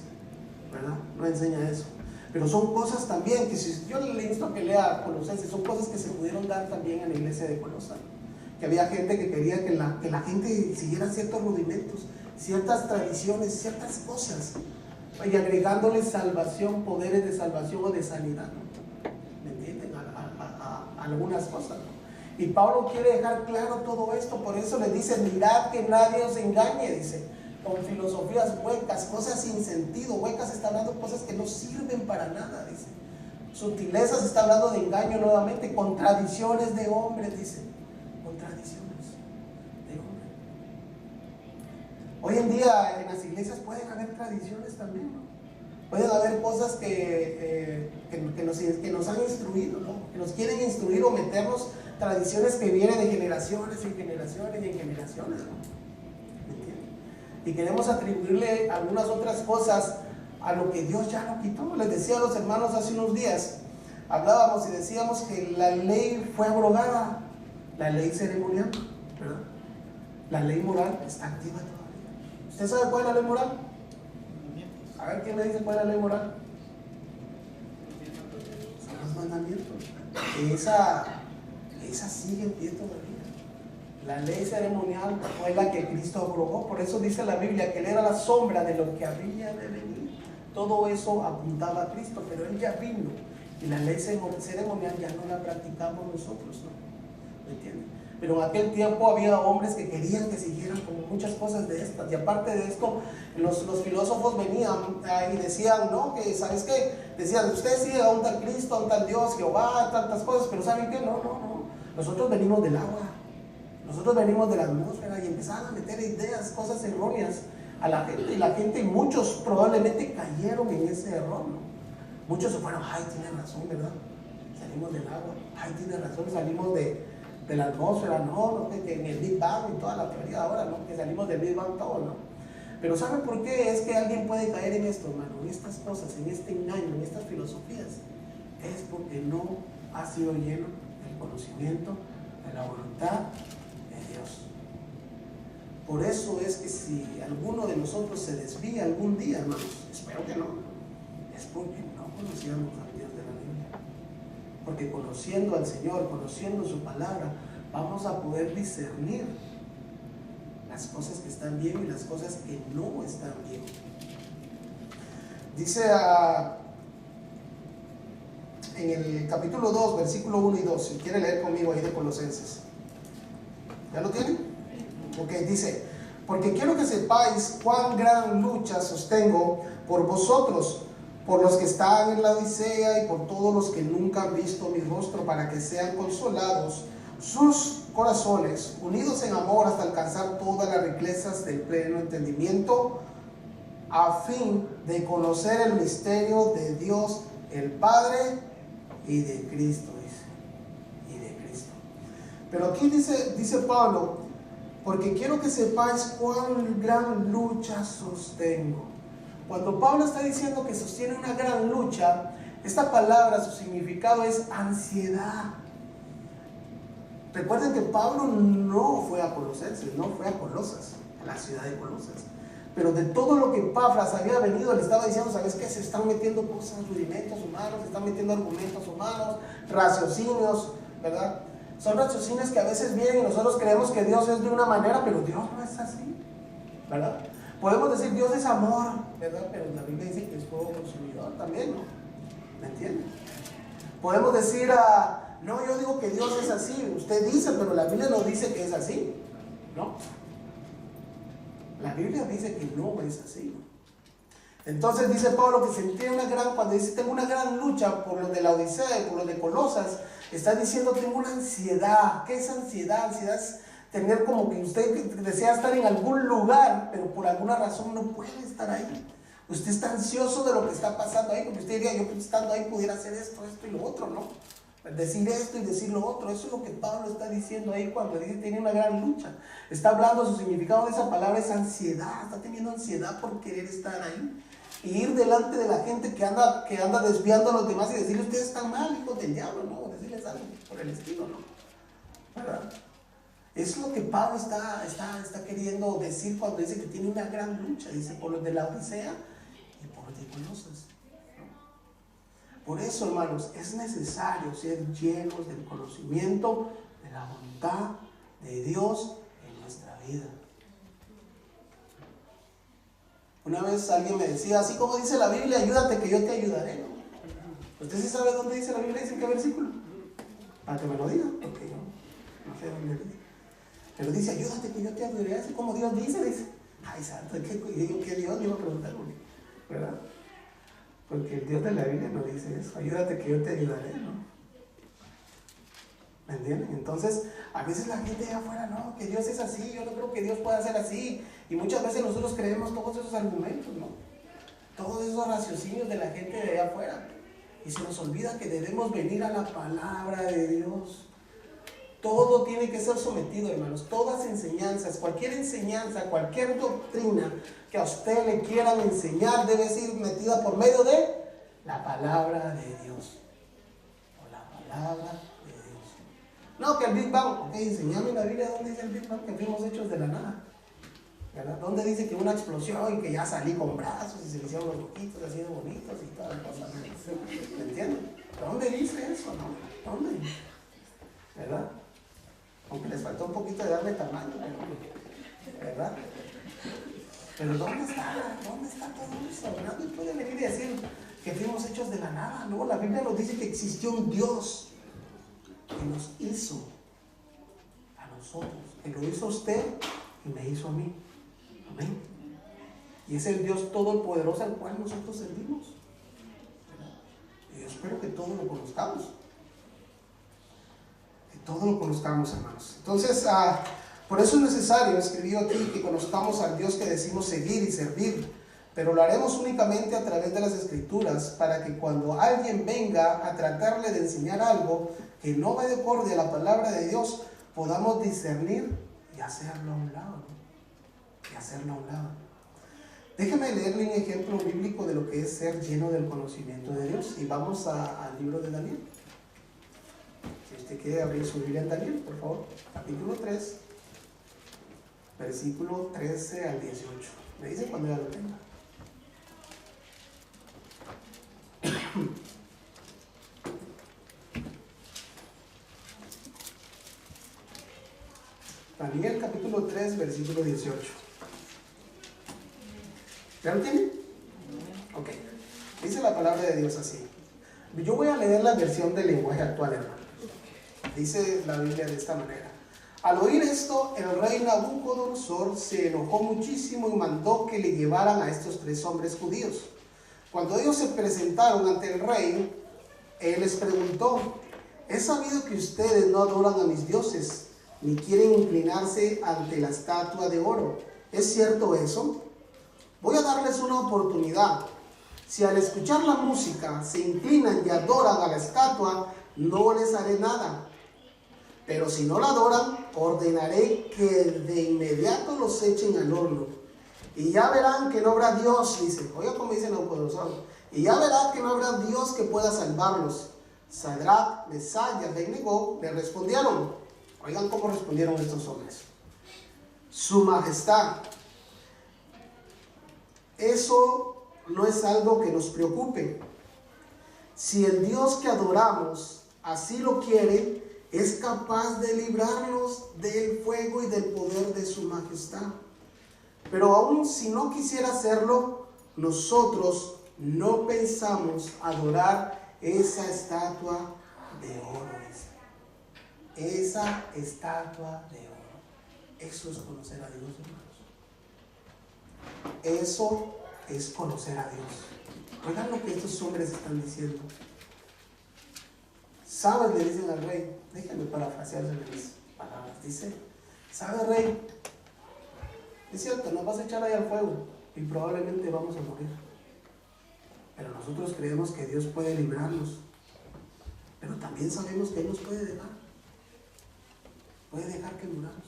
¿verdad? No enseña eso. Pero son cosas también que, si yo le insto a que lea Colosenses, son cosas que se pudieron dar también en la iglesia de Colosas. Que había gente que quería que la gente siguiera ciertos rudimentos, ciertas tradiciones, ciertas cosas, y agregándole salvación, poderes de salvación o de sanidad, ¿no? ¿Me entienden? A algunas cosas, ¿no? Y Pablo quiere dejar claro todo esto, por eso le dice, mirad que nadie os engañe, dice, con filosofías huecas, cosas sin sentido. Huecas está hablando de cosas que no sirven para nada, dice. Sutilezas está hablando de engaño nuevamente, contradicciones de hombres, dice. Contradicciones de hombres. Hoy en día en las iglesias pueden haber tradiciones también, ¿no? Pueden haber cosas que nos han instruido, ¿no? Que nos quieren instruir o meternos tradiciones que vienen de generaciones en generaciones y en generaciones, ¿no? ¿Me entiendes? Y queremos atribuirle algunas otras cosas a lo que Dios ya no quitó. Les decía a los hermanos hace unos días, hablábamos y decíamos que la ley fue abrogada, la ley ceremonial, ¿verdad? La ley moral está activa todavía. ¿Usted sabe cuál es la ley moral? A ver, ¿quién me dice cuál es la ley moral? Son los mandamientos. Esa sigue en pie todavía. La ley ceremonial fue la que Cristo abrogó. Por eso dice la Biblia que Él era la sombra de lo que había de venir. Todo eso apuntaba a Cristo, pero Él ya vino. Y la ley ceremonial ya no la practicamos nosotros, ¿no? ¿Me entienden? Pero en aquel tiempo había hombres que querían que siguieran como muchas cosas de estas. Y aparte de esto, los filósofos venían y decían, ¿no? Que, ¿sabes qué? Decían, usted sigue a un tal Cristo, a un tal Dios, Jehová, tantas cosas, pero ¿saben qué? No. Nosotros venimos del agua. Nosotros venimos de la atmósfera, y empezaban a meter ideas, cosas erróneas a la gente. Y la gente, muchos probablemente cayeron en ese error, ¿no? Muchos se fueron, ay, tiene razón, ¿verdad? Salimos del agua, ay, tiene razón, salimos de la atmósfera, no, que en el Big Bang y toda la teoría ahora, ¿no? Que salimos del Big Bang todo, ¿no? Pero ¿saben por qué es que alguien puede caer en esto, hermano? En estas cosas, en este engaño, en estas filosofías. Es porque no ha sido lleno del conocimiento, de la voluntad de Dios. Por eso es que si alguno de nosotros se desvía algún día, hermanos, espero que no, es porque no conocíamos al Dios de la Biblia. Porque conociendo al Señor, conociendo su palabra, vamos a poder discernir las cosas que están bien y las cosas que no están bien. Dice en el capítulo 2, versículo 1 y 2, si quiere leer conmigo ahí de Colosenses. ¿Ya lo tienen? Ok, dice, porque quiero que sepáis cuán gran lucha sostengo por vosotros, por los que están en la Odisea y por todos los que nunca han visto mi rostro, para que sean consolados sus corazones, unidos en amor hasta alcanzar todas las riquezas del pleno entendimiento, a fin de conocer el misterio de Dios el Padre y de Cristo, dice, y de Cristo. Pero aquí dice Pablo, porque quiero que sepáis cuán gran lucha sostengo. Cuando Pablo está diciendo que sostiene una gran lucha, esta palabra, su significado es ansiedad. Recuerden que Pablo no fue a Colosenses, no fue a Colosas, a la ciudad de Colosas. Pero de todo lo que Pafras había venido, le estaba diciendo, ¿sabes qué? Se están metiendo cosas, rudimentos humanos, se están metiendo argumentos humanos, raciocinios, ¿verdad? Son raciocinios que a veces vienen y nosotros creemos que Dios es de una manera, pero Dios no es así, ¿verdad? Podemos decir Dios es amor, ¿verdad? Pero la Biblia dice que es fuego consumidor también, ¿no? ¿Me entienden? Podemos decir, no, yo digo que Dios es así. Usted dice, pero la Biblia no dice que es así, ¿no? La Biblia dice que no es así. Entonces dice Pablo que sentía cuando dice tengo una gran lucha por los de la Odisea y por los de Colosas, está diciendo tengo una ansiedad. ¿Qué es ansiedad? Ansiedad es tener como que usted desea estar en algún lugar, pero por alguna razón no puede estar ahí. Usted está ansioso de lo que está pasando ahí, porque usted diría, yo estando ahí pudiera hacer esto y lo otro, ¿no? Decir esto y decir lo otro. Eso es lo que Pablo está diciendo ahí cuando dice tiene una gran lucha. Está hablando, su significado de esa palabra es ansiedad. Está teniendo ansiedad por querer estar ahí y ir delante de la gente que anda desviando a los demás y decirle ustedes están mal, hijos del diablo, ¿no? Decirles algo por el estilo, ¿no? ¿Verdad? Es lo que Pablo está queriendo decir cuando dice que tiene una gran lucha. Dice por los de la Odisea y por los de Colosas. Por eso, hermanos, es necesario ser llenos del conocimiento de la voluntad de Dios en nuestra vida. Una vez alguien me decía, así como dice la Biblia, ayúdate que yo te ayudaré, ¿no? ¿Usted sí sabe dónde dice la Biblia? ¿Dice en qué versículo? Para que me lo diga, porque no sé dónde dice. Pero dice, ayúdate que yo te ayudaré, así como Dios dice. Ay, santo, ¿qué Dios? Me iba a preguntar, ¿verdad? Porque el Dios de la Biblia no dice eso. Ayúdate que yo te ayudaré, ¿no? ¿Me entienden? Entonces, a veces la gente de afuera, no, que Dios es así, yo no creo que Dios pueda ser así. Y muchas veces nosotros creemos todos esos argumentos, ¿no? Todos esos raciocinios de la gente de allá afuera. Y se nos olvida que debemos venir a la palabra de Dios. Todo tiene que ser sometido, hermanos. Todas enseñanzas, cualquier doctrina que a usted le quieran enseñar debe ser metida por medio de la palabra de Dios. O la palabra de Dios. No, que el Big Bang, ok, enseñame en la Biblia dónde dice el Big Bang que fuimos hechos de la nada. ¿Verdad? ¿Dónde dice que una explosión y que ya salí con brazos y se le hicieron los ojitos así de bonitos y todas las cosas? ¿Me entienden? ¿Dónde dice eso? No? ¿Dónde? ¿Verdad? Aunque les faltó un poquito de darle tamaño, ¿verdad? Pero ¿dónde está todo eso? Nadie puede venir y decir que fuimos hechos de la nada, ¿no? La Biblia nos dice que existió un Dios que nos hizo a nosotros, que lo hizo a usted y me hizo a mí. Amén. Y es el Dios todopoderoso al cual nosotros servimos. Y yo espero que todos lo conozcamos. Todo lo conozcamos, hermanos. Entonces, por eso es necesario, escribió aquí, que conozcamos al Dios que decimos seguir y servir, pero lo haremos únicamente a través de las Escrituras, para que cuando alguien venga a tratarle de enseñar algo que no va de acorde a la palabra de Dios, podamos discernir y hacerlo a un lado, ¿no? Y hacerlo a un lado. Déjeme leerle un ejemplo bíblico de lo que es ser lleno del conocimiento de Dios, y vamos al libro de Daniel. Si usted quiere abrir su Biblia en Daniel, por favor, capítulo 3, versículo 13 al 18. Me dice cuando ya lo tenga. Daniel capítulo 3, versículo 18. ¿Ya lo tiene? Ok. Dice la palabra de Dios así. Yo voy a leer la versión del lenguaje actual, hermano. Dice la Biblia de esta manera. Al oír esto, el rey Nabucodonosor se enojó muchísimo y mandó que le llevaran a estos 3 hombres judíos. Cuando ellos se presentaron ante el rey, él les preguntó: «He sabido que ustedes no adoran a mis dioses, ni quieren inclinarse ante la estatua de oro. ¿Es cierto eso? Voy a darles una oportunidad. Si al escuchar la música se inclinan y adoran a la estatua, no les haré nada. Pero si no la adoran, ordenaré que de inmediato los echen al horno. Y ya verán que no habrá Dios», dice. Oiga como dice Nabucodonosor. «Y ya verán que no habrá Dios que pueda salvarlos». Sadrach, Mesach y Abednego le respondieron. Oigan cómo respondieron estos hombres. «Su majestad, eso no es algo que nos preocupe. Si el Dios que adoramos así lo quiere, es capaz de librarnos del fuego y del poder de su majestad. Pero aun si no quisiera hacerlo, nosotros no pensamos adorar esa estatua de oro». Esa estatua de oro. Eso es conocer a Dios, hermanos. Eso es conocer a Dios. Oigan lo que estos hombres están diciendo. ¿Sabes? Le dicen al rey. Déjenme parafrasear mis palabras. Dice, ¿sabe, rey? Es cierto, nos vas a echar ahí al fuego y probablemente vamos a morir. Pero nosotros creemos que Dios puede librarnos. Pero también sabemos que Él nos puede dejar. Puede dejar que muramos.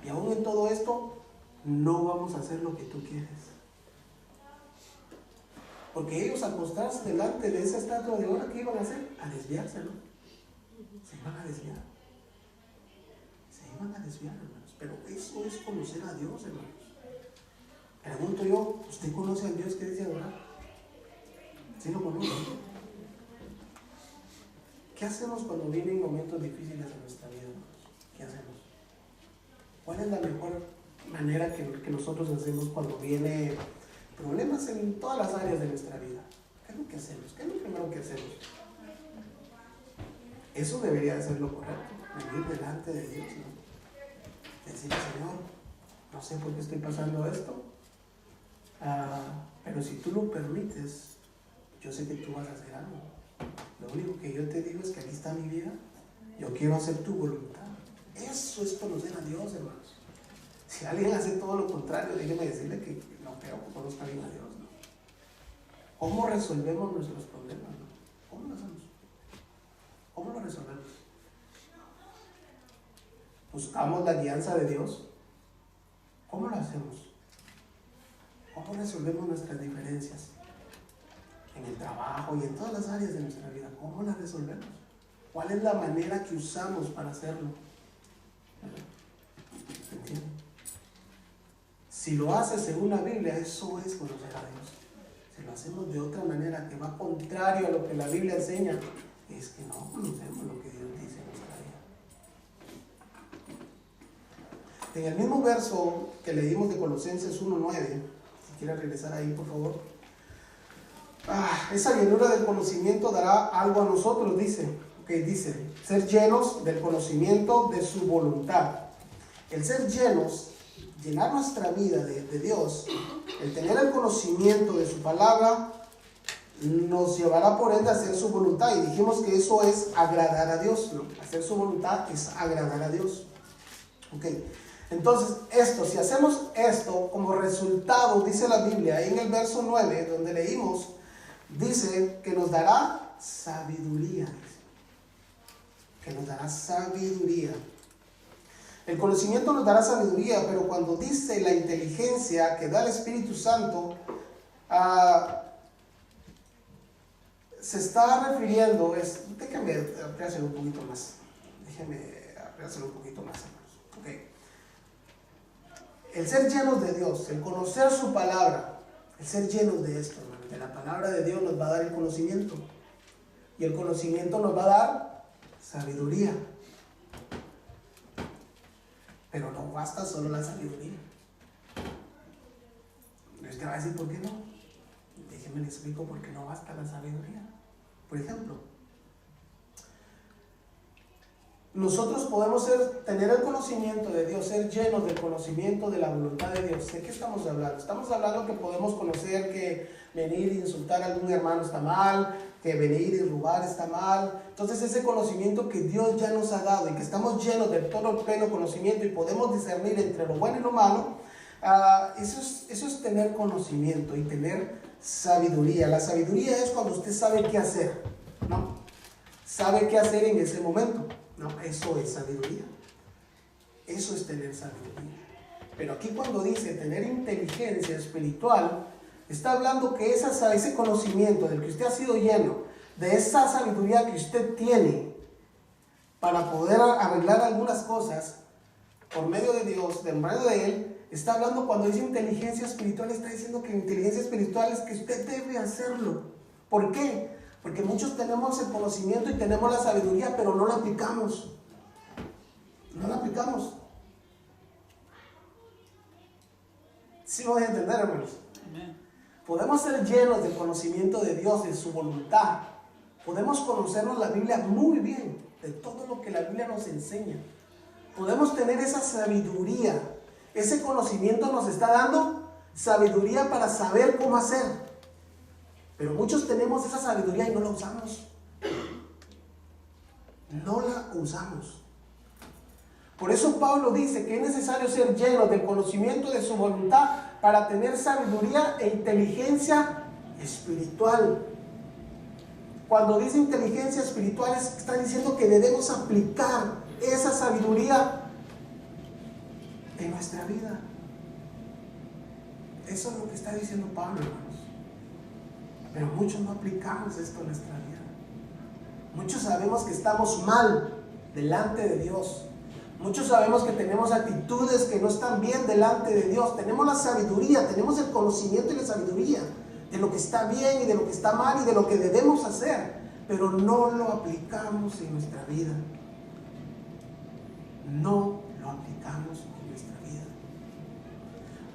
Y aún en todo esto, no vamos a hacer lo que tú quieres. Porque ellos al postrarse delante de esa estatua de oro, ¿qué iban a hacer? A desviarse, ¿no? Se iban a desviar. Se iban a desviar, hermanos. Pero eso es conocer a Dios, hermanos. Pregunto yo, ¿usted conoce al Dios que dice adorar? ¿Sí lo conoce? ¿Qué hacemos cuando vienen momentos difíciles en nuestra vida, hermanos? ¿Qué hacemos? ¿Cuál es la mejor manera que nosotros hacemos cuando vienen problemas en todas las áreas de nuestra vida? ¿Qué es lo que hacemos? ¿Qué es lo primero que hacemos? Eso debería de ser lo correcto, venir delante de Dios, ¿no? Decirle, Señor, no sé por qué estoy pasando esto, pero si tú lo permites, yo sé que tú vas a hacer algo. Lo único que yo te digo es que aquí está mi vida, yo quiero hacer tu voluntad. Eso es conocer a Dios, hermanos. Si alguien hace todo lo contrario, déjeme decirle que no creo que conozca bien a Dios, ¿no? ¿Cómo resolvemos nuestros problemas, no? ¿Cómo lo hacemos? ¿Cómo lo resolvemos? ¿Buscamos la guianza de Dios? ¿Cómo lo hacemos? ¿Cómo resolvemos nuestras diferencias? En el trabajo y en todas las áreas de nuestra vida, ¿cómo las resolvemos? ¿Cuál es la manera que usamos para hacerlo? ¿Entienden? Si lo haces según la Biblia, eso es conocer a Dios. Si lo hacemos de otra manera que va contrario a lo que la Biblia enseña, es que no conocemos lo que Dios dice en nuestra vida. En el mismo verso que leímos de Colosenses 1:9, si quieren regresar ahí, por favor. Esa llenura del conocimiento dará algo a nosotros, dice. Dice, ser llenos del conocimiento de su voluntad. El ser llenos, llenar nuestra vida de Dios, el tener el conocimiento de su palabra, nos llevará por ende a hacer su voluntad. Y dijimos que eso es agradar a Dios, ¿no? Hacer su voluntad es agradar a Dios. Entonces, si hacemos esto como resultado, dice la Biblia, en el verso 9, donde leímos, dice que nos dará sabiduría. Que nos dará sabiduría. El conocimiento nos dará sabiduría, pero cuando dice la inteligencia que da el Espíritu Santo, se está refiriendo, déjame ampliárselo un poquito más. Hermanos. El ser llenos de Dios, el conocer su palabra, el ser llenos de esto, hermanos, de la palabra de Dios nos va a dar el conocimiento. Y el conocimiento nos va a dar sabiduría. Pero no basta solo la sabiduría. Usted va a decir, ¿por qué no? Déjenme les explico por qué no basta la sabiduría. Por ejemplo, nosotros podemos tener el conocimiento de Dios, ser llenos del conocimiento de la voluntad de Dios. ¿De qué estamos hablando? Estamos hablando que podemos conocer que venir y insultar a algún hermano está mal, que venir y robar está mal. Entonces ese conocimiento que Dios ya nos ha dado y que estamos llenos de todo el pleno conocimiento y podemos discernir entre lo bueno y lo malo, eso es tener conocimiento y tener sabiduría. La sabiduría es cuando usted sabe qué hacer, ¿no? Sabe qué hacer en ese momento. No, eso es sabiduría. Eso es tener sabiduría. Pero aquí cuando dice tener inteligencia espiritual, está hablando que ese conocimiento del que usted ha sido lleno, de esa sabiduría que usted tiene para poder arreglar algunas cosas por medio de Dios, por medio de Él, está hablando cuando dice inteligencia espiritual, está diciendo que inteligencia espiritual es que usted debe hacerlo. ¿Por qué? Porque muchos tenemos el conocimiento y tenemos la sabiduría, pero no la aplicamos. No la aplicamos. ¿Sí me voy a entender, hermanos? Amén. Podemos ser llenos del conocimiento de Dios, de su voluntad. Podemos conocernos la Biblia muy bien, de todo lo que la Biblia nos enseña. Podemos tener esa sabiduría. Ese conocimiento nos está dando sabiduría para saber cómo hacer. Pero muchos tenemos esa sabiduría y no la usamos. No la usamos. Por eso Pablo dice que es necesario ser lleno del conocimiento de su voluntad para tener sabiduría e inteligencia espiritual. Cuando dice inteligencia espiritual, está diciendo que debemos aplicar esa sabiduría en nuestra vida. Eso es lo que está diciendo Pablo, hermanos. Pero muchos no aplicamos esto en nuestra vida. Muchos sabemos que estamos mal delante de Dios. Muchos sabemos que tenemos actitudes que no están bien delante de Dios. Tenemos la sabiduría, tenemos el conocimiento y la sabiduría de lo que está bien y de lo que está mal y de lo que debemos hacer, pero no lo aplicamos en nuestra vida. No lo aplicamos en nuestra vida.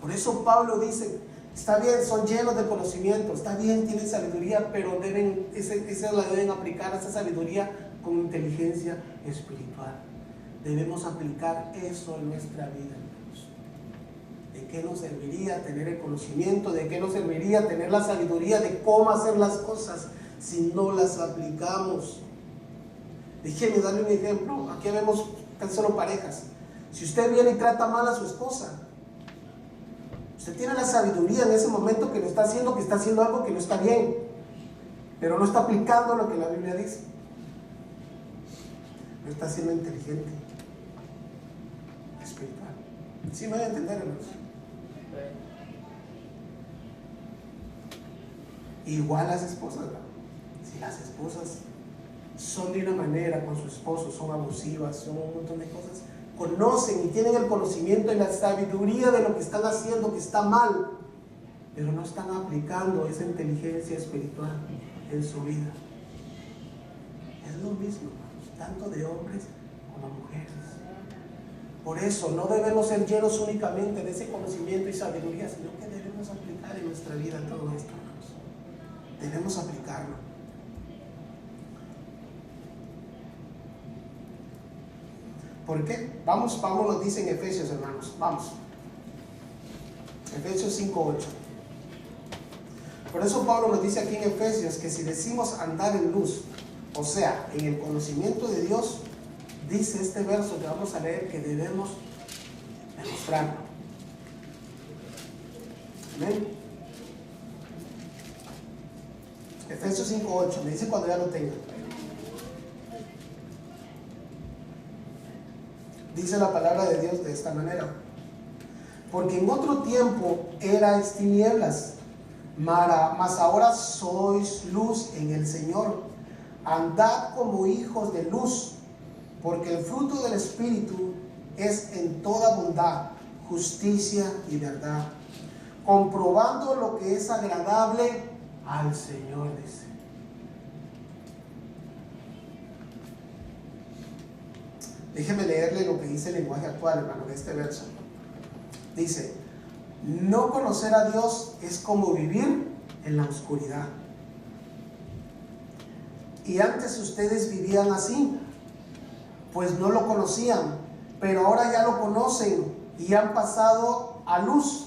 Por eso Pablo dice, está bien, son llenos de conocimiento, está bien, tienen sabiduría, pero esa la deben aplicar, esa sabiduría, con inteligencia espiritual. Debemos aplicar eso en nuestra vida, hermanos. ¿De qué nos serviría tener el conocimiento? ¿De qué nos serviría tener la sabiduría de cómo hacer las cosas si no las aplicamos? Déjenme darle un ejemplo. Aquí vemos tan solo parejas. Si usted viene y trata mal a su esposa, usted tiene la sabiduría en ese momento que lo está haciendo, que está haciendo algo que no está bien, pero no está aplicando lo que la Biblia dice. No está siendo inteligente, espiritual. ¿Sí me voy a entender, hermanos? Igual las esposas, ¿verdad? Si las esposas son de una manera con su esposo, son abusivas, son un montón de cosas, conocen y tienen el conocimiento y la sabiduría de lo que están haciendo, que está mal, pero no están aplicando esa inteligencia espiritual en su vida. Es lo mismo, hermanos, tanto de hombres como mujeres. Por eso no debemos ser llenos únicamente de ese conocimiento y sabiduría, sino que debemos aplicar en nuestra vida todo esto, hermanos. Debemos aplicarlo. ¿Por qué? Vamos, Pablo nos dice en Efesios, hermanos, vamos. Efesios 5:8. Por eso Pablo nos dice aquí en Efesios que si decimos andar en luz, o sea, en el conocimiento de Dios, dice este verso que vamos a leer que debemos demostrarlo. Amén. Efesios 5:8, me dice cuando ya lo tenga. Dice la palabra de Dios de esta manera: porque en otro tiempo erais tinieblas, mas ahora sois luz en el Señor. Andad como hijos de luz, porque el fruto del Espíritu es en toda bondad, justicia y verdad, comprobando lo que es agradable al Señor, dice. Déjeme leerle lo que dice el lenguaje actual, hermano, de este verso. Dice: no conocer a Dios es como vivir en la oscuridad. Y antes ustedes vivían así, pues no lo conocían, pero ahora ya lo conocen y han pasado a luz.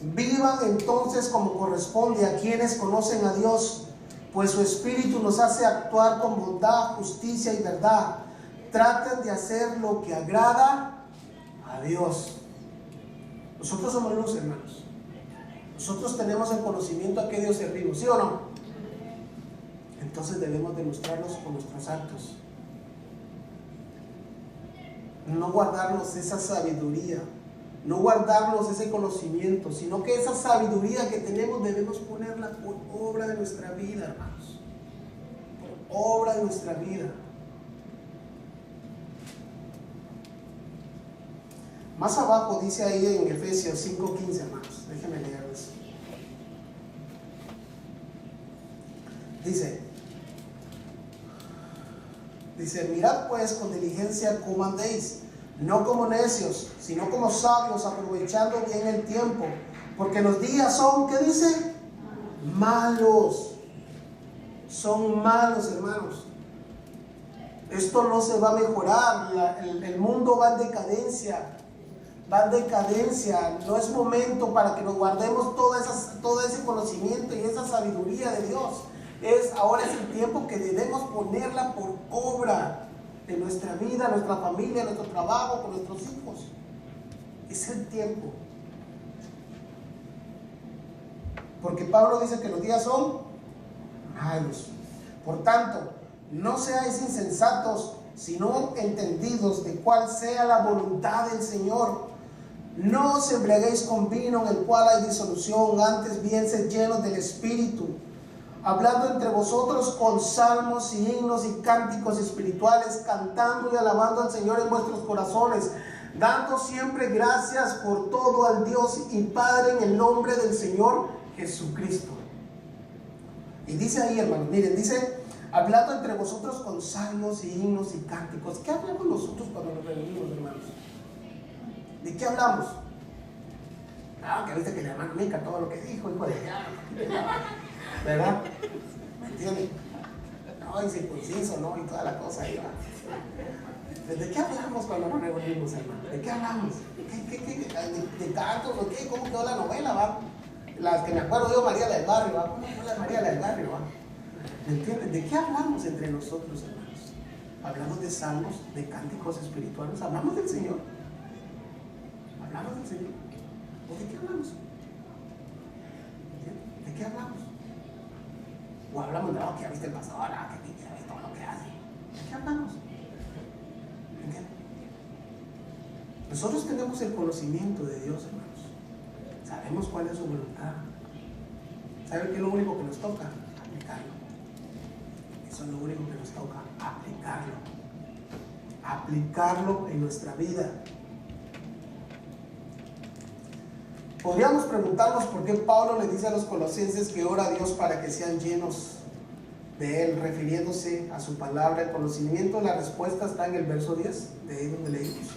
Vivan entonces como corresponde a quienes conocen a Dios, pues su Espíritu nos hace actuar con bondad, justicia y verdad. Traten de hacer lo que agrada a Dios. Nosotros somos luz, hermanos. Nosotros tenemos el conocimiento a que Dios servimos, ¿sí o no? Entonces debemos demostrarlos con nuestros actos. No guardarnos esa sabiduría, no guardarnos ese conocimiento, sino que esa sabiduría que tenemos debemos ponerla por obra de nuestra vida, hermanos. Por obra de nuestra vida. Más abajo dice ahí en Efesios 5:15, hermanos. Déjenme leerles. Dice: mirad pues con diligencia cómo andéis, no como necios, sino como sabios, aprovechando bien el tiempo, porque los días son, ¿qué dice? Malos. Son malos, hermanos. Esto no se va a mejorar. El mundo va en decadencia. va en decadencia. No es momento para que nos guardemos todo ese conocimiento y esa sabiduría de Dios. Ahora es el tiempo que debemos ponerla por obra en nuestra vida, nuestra familia, nuestro trabajo, con nuestros hijos. Es el tiempo. Porque Pablo dice que los días son malos. Por tanto, no seáis insensatos, sino entendidos de cuál sea la voluntad del Señor. No os embriaguéis con vino en el cual hay disolución, antes bien sed llenos del Espíritu, hablando entre vosotros con salmos y himnos y cánticos espirituales, cantando y alabando al Señor en vuestros corazones, dando siempre gracias por todo al Dios y Padre en el nombre del Señor Jesucristo. Y dice ahí, hermanos, miren, dice, hablando entre vosotros con salmos y himnos y cánticos. ¿Qué hablamos nosotros cuando nos reunimos, hermanos? ¿De qué hablamos? Que viste que la hermana Mica todo lo que dijo, hijo de ¿verdad? ¿Me entienden? No, incircunciso, ¿no? Y toda la cosa ahí va. ¿De qué hablamos cuando nos reunimos, hermano? ¿De qué hablamos? ¿De cantos o qué? ¿Cómo quedó la novela, va? Las que me acuerdo yo, María la del Barrio, ¿va? ¿Cómo fue la María la del Barrio, va? ¿Me entienden? ¿De qué hablamos entre nosotros, hermanos? Hablamos de salmos, de cánticos espirituales, hablamos del Señor. Hablamos del Señor. ¿O de qué hablamos? ¿De qué hablamos? O hablamos de, que ya viste el pastor, que ya viste todo lo que hace. ¿De qué hablamos? ¿Entienden? Nosotros tenemos el conocimiento de Dios, hermanos. Sabemos cuál es su voluntad. ¿Saben qué es lo único que nos toca? Aplicarlo. Eso es lo único que nos toca, aplicarlo. Aplicarlo en nuestra vida. Podríamos preguntarnos por qué Pablo le dice a los colosenses que ora a Dios para que sean llenos de Él, refiriéndose a su palabra, el conocimiento. La respuesta está en el verso 10, de ahí donde leímos.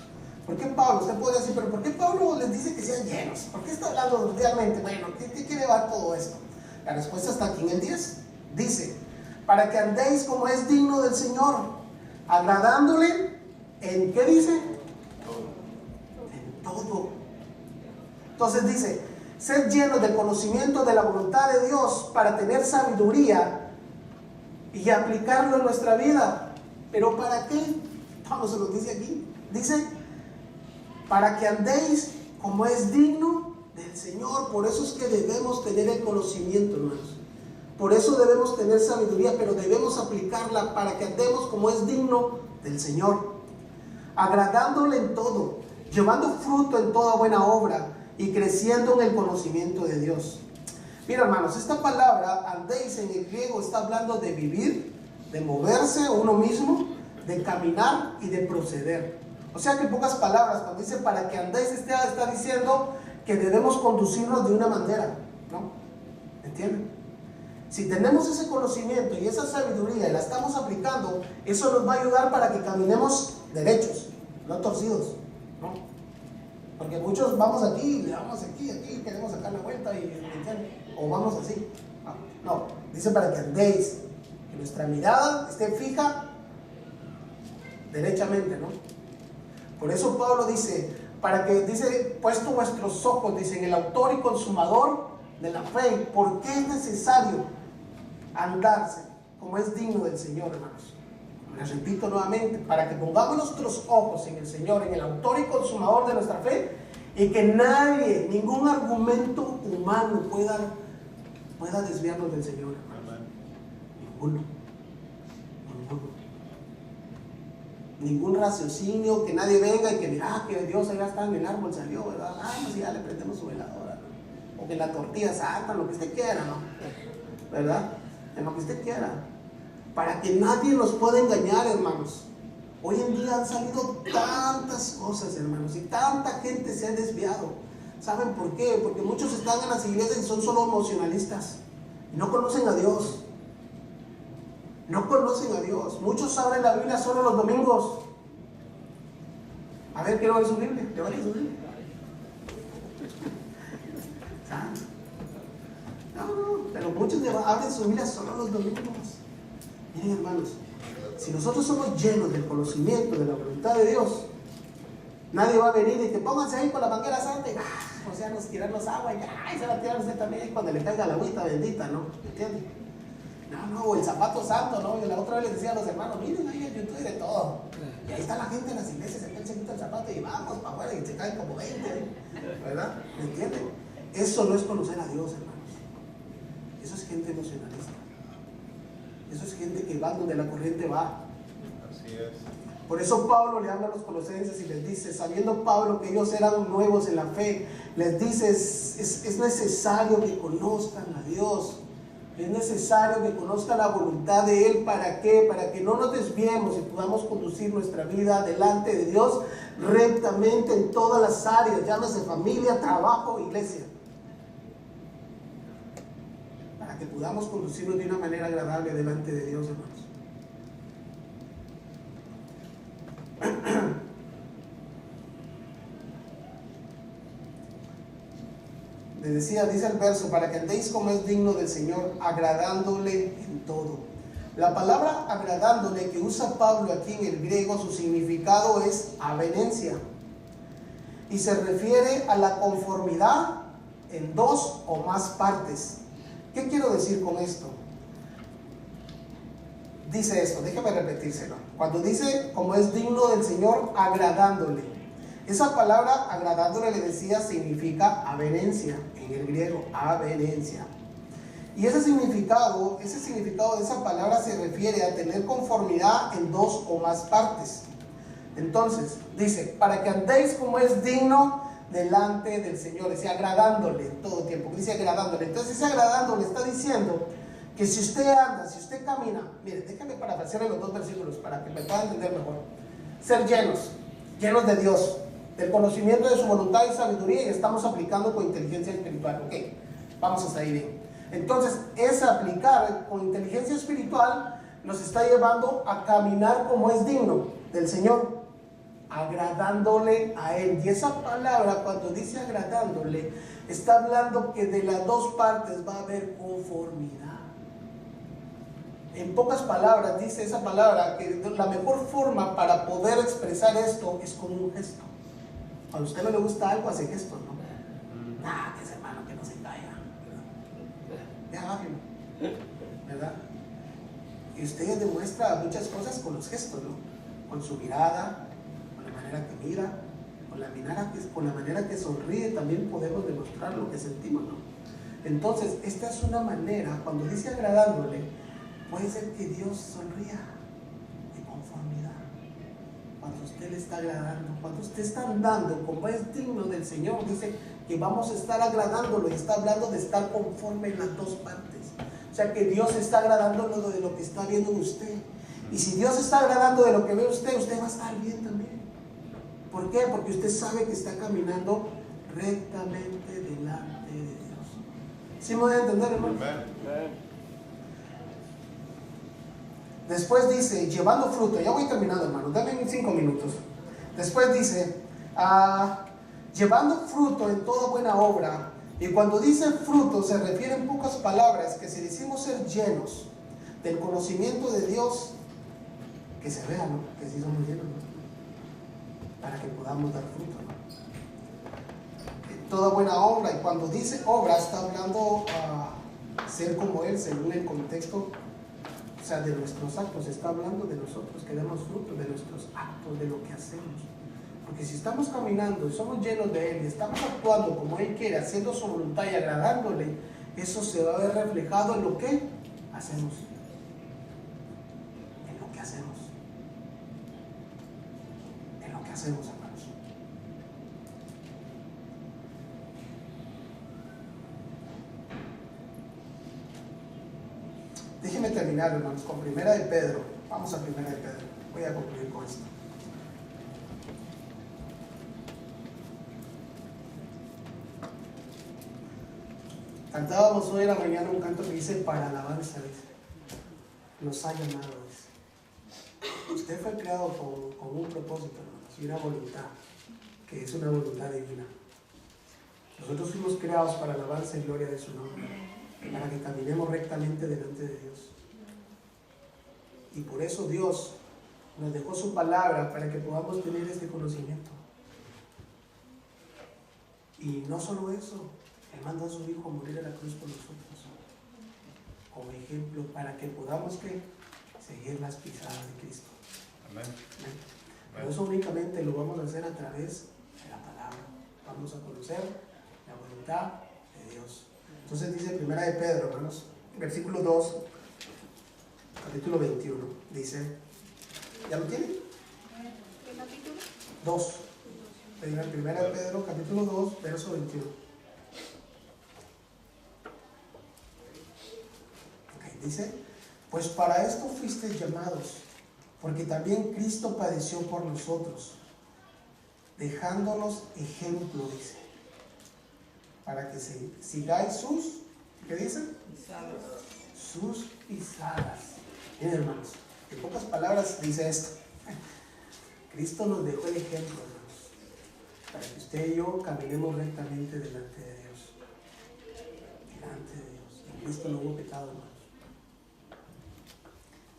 ¿Por qué Pablo? Usted podría decir, pero ¿por qué Pablo les dice que sean llenos? ¿Por qué está hablando realmente? Bueno, ¿qué quiere dar todo esto? La respuesta está aquí en el 10. Dice, para que andéis como es digno del Señor, agradándole en, ¿qué dice? En todo. Entonces dice, sed llenos del conocimiento de la voluntad de Dios para tener sabiduría y aplicarlo en nuestra vida. ¿Pero para qué? Pablo se lo dice aquí. Dice, para que andéis como es digno del Señor. Por eso es que debemos tener el conocimiento, hermanos. Por eso debemos tener sabiduría, pero debemos aplicarla para que andemos como es digno del Señor, agradándole en todo, llevando fruto en toda buena obra y creciendo en el conocimiento de Dios. Mira, hermanos, esta palabra, andéis, en el griego está hablando de vivir, de moverse uno mismo, de caminar y de proceder. O sea que en pocas palabras, cuando dice para que andéis, está diciendo que debemos conducirnos de una manera, ¿no? ¿Entienden? Si tenemos ese conocimiento y esa sabiduría y la estamos aplicando, eso nos va a ayudar para que caminemos derechos, no torcidos, ¿no? Porque muchos vamos aquí, le damos aquí, queremos sacar la vuelta o vamos así. No, dice para que andéis, que nuestra mirada esté fija derechamente, ¿no? Por eso Pablo dice, para que, dice, puesto vuestros ojos, dice, en el autor y consumador de la fe. ¿Por qué es necesario andarse como es digno del Señor, hermanos? Les repito nuevamente, para que pongamos nuestros ojos en el Señor, en el autor y consumador de nuestra fe, y que nadie, ningún argumento humano pueda desviarnos del Señor, hermanos. Ningún raciocinio, que nadie venga y que diga, que Dios allá está en el árbol, salió, ¿verdad? Pues ya le prendemos su veladora, ¿no? O que la tortilla salta, lo que usted quiera, ¿no? ¿Verdad? En lo que usted quiera. Para que nadie nos pueda engañar, hermanos. Hoy en día han salido tantas cosas, hermanos, y tanta gente se ha desviado. ¿Saben por qué? Porque muchos están en las iglesias y son solo emocionalistas. Y no conocen a Dios. No conocen a Dios. Muchos abren la Biblia solo los domingos. A ver, quiero ver su Biblia. Levante su Biblia. No, pero muchos abren su Biblia solo los domingos. Miren, hermanos, si nosotros somos llenos del conocimiento de la voluntad de Dios, Nadie va a venir y que pónganse ahí con la manguera santa y o sea, nos tirarnos agua y se va a tirar usted también cuando le caiga la agüita bendita, ¿no? ¿Entiende? No, el zapato santo, ¿no? Y la otra vez les decía a los hermanos, miren ahí en YouTube y de todo. Y ahí está la gente en las iglesias, acá se quita el zapato y vamos para afuera y se caen como 20, ¿verdad? ¿Me entienden? Eso no es conocer a Dios, hermanos. Eso es gente emocionalista. Eso es gente que va donde la corriente va.
Así es.
Por eso Pablo le habla a los colosenses y les dice, sabiendo Pablo que ellos eran nuevos en la fe, les dice, es necesario que conozcan a Dios. Es necesario que conozcan la voluntad de Él. ¿Para qué? Para que no nos desviemos y podamos conducir nuestra vida delante de Dios rectamente en todas las áreas, llámese familia, trabajo, iglesia. Para que podamos conducirnos de una manera agradable delante de Dios, hermanos. Les decía, dice el verso, para que andéis como es digno del Señor, agradándole en todo. La palabra agradándole que usa Pablo aquí en el griego, su significado es avenencia. Y se refiere a la conformidad en dos o más partes. ¿Qué quiero decir con esto? Dice esto, déjeme repetírselo. Cuando dice, como es digno del Señor, agradándole. Esa palabra agradándole, le decía, significa avenencia, en el griego, avenencia. Y ese significado de esa palabra se refiere a tener conformidad en dos o más partes. Entonces, dice, para que andéis como es digno delante del Señor, dice agradándole en todo tiempo, dice agradándole. Entonces, ese agradándole está diciendo que si usted anda, si usted camina, mire, déjame parafrasear los dos versículos para que me puedan entender mejor. Ser llenos de Dios, del conocimiento de su voluntad y sabiduría, y estamos aplicando con inteligencia espiritual. Ok, vamos hasta ahí bien. Entonces, ese aplicar con inteligencia espiritual nos está llevando a caminar como es digno del Señor, agradándole a Él. Y esa palabra, cuando dice agradándole, está hablando que de las dos partes va a haber conformidad. En pocas palabras, dice esa palabra que la mejor forma para poder expresar esto es con un gesto. Cuando a usted no le gusta algo, hace gestos, ¿no? Que ese hermano que no se caiga. Ya bájelo, ¿verdad? Y usted demuestra muchas cosas con los gestos, ¿no? Con su mirada, con la manera que mira, con la manera que sonríe, también podemos demostrar lo que sentimos, ¿no? Entonces, esta es una manera, cuando dice agradándole, puede ser que Dios sonría de conformidad. Cuando usted le está agradando, cuando usted está andando como es digno del Señor, dice que vamos a estar agradándolo, y está hablando de estar conforme en las dos partes. O sea que Dios está agradándolo de lo que está viendo usted. Y si Dios está agradando de lo que ve usted, usted va a estar bien también. ¿Por qué? Porque usted sabe que está caminando rectamente delante de Dios. ¿Sí me voy a entender, hermano? Después dice, llevando fruto. Ya voy terminando, hermano, dame 5 minutos. Después dice, llevando fruto en toda buena obra. Y cuando dice fruto, se refiere en pocas palabras que si decimos ser llenos del conocimiento de Dios, que se vea, ¿no? Que sí somos llenos, ¿no? Para que podamos dar fruto, ¿no? En toda buena obra. Y cuando dice obra, está hablando ser como Él, según el contexto. O sea, de nuestros actos, está hablando de nosotros que demos fruto, de nuestros actos, de lo que hacemos. Porque si estamos caminando y somos llenos de Él y estamos actuando como Él quiere, haciendo su voluntad y agradándole, eso se va a ver reflejado en lo que hacemos. En lo que hacemos. En lo que hacemos, hermanos. Déjenme terminar, hermanos, con Primera de Pedro. Vamos a Primera de Pedro. Voy a concluir con esto. Cantábamos hoy en la mañana un canto que dice para alabanza, dice. Nos ha llamado, dice. Usted fue creado con un propósito, hermanos, y una voluntad, que es una voluntad divina. Nosotros fuimos creados para alabanza y gloria de su nombre, para que caminemos rectamente delante de Dios. Y por eso Dios nos dejó su palabra para que podamos tener este conocimiento. Y no solo eso, Él mandó a su Hijo a morir en la cruz por nosotros, como ejemplo, para que podamos ¿qué? Seguir las pisadas de Cristo.
Amén.
Pero eso únicamente lo vamos a hacer a través de la palabra. Vamos a conocer la voluntad de Dios. Entonces dice Primera de Pedro, hermanos, versículo 2, capítulo 21, dice, ¿ya lo tienen?
¿Qué capítulo?
2. Primera de Pedro, capítulo 2, verso 21. Ok, dice, pues para esto fuisteis llamados, porque también Cristo padeció por nosotros, dejándonos ejemplo, dice, para que sigáis sus, ¿qué dicen? Sus pisadas. Miren, hermanos, en pocas palabras dice esto. Cristo nos dejó el ejemplo, hermanos, para que usted y yo caminemos rectamente delante de Dios. Delante de Dios. En Cristo no hubo pecado, hermanos.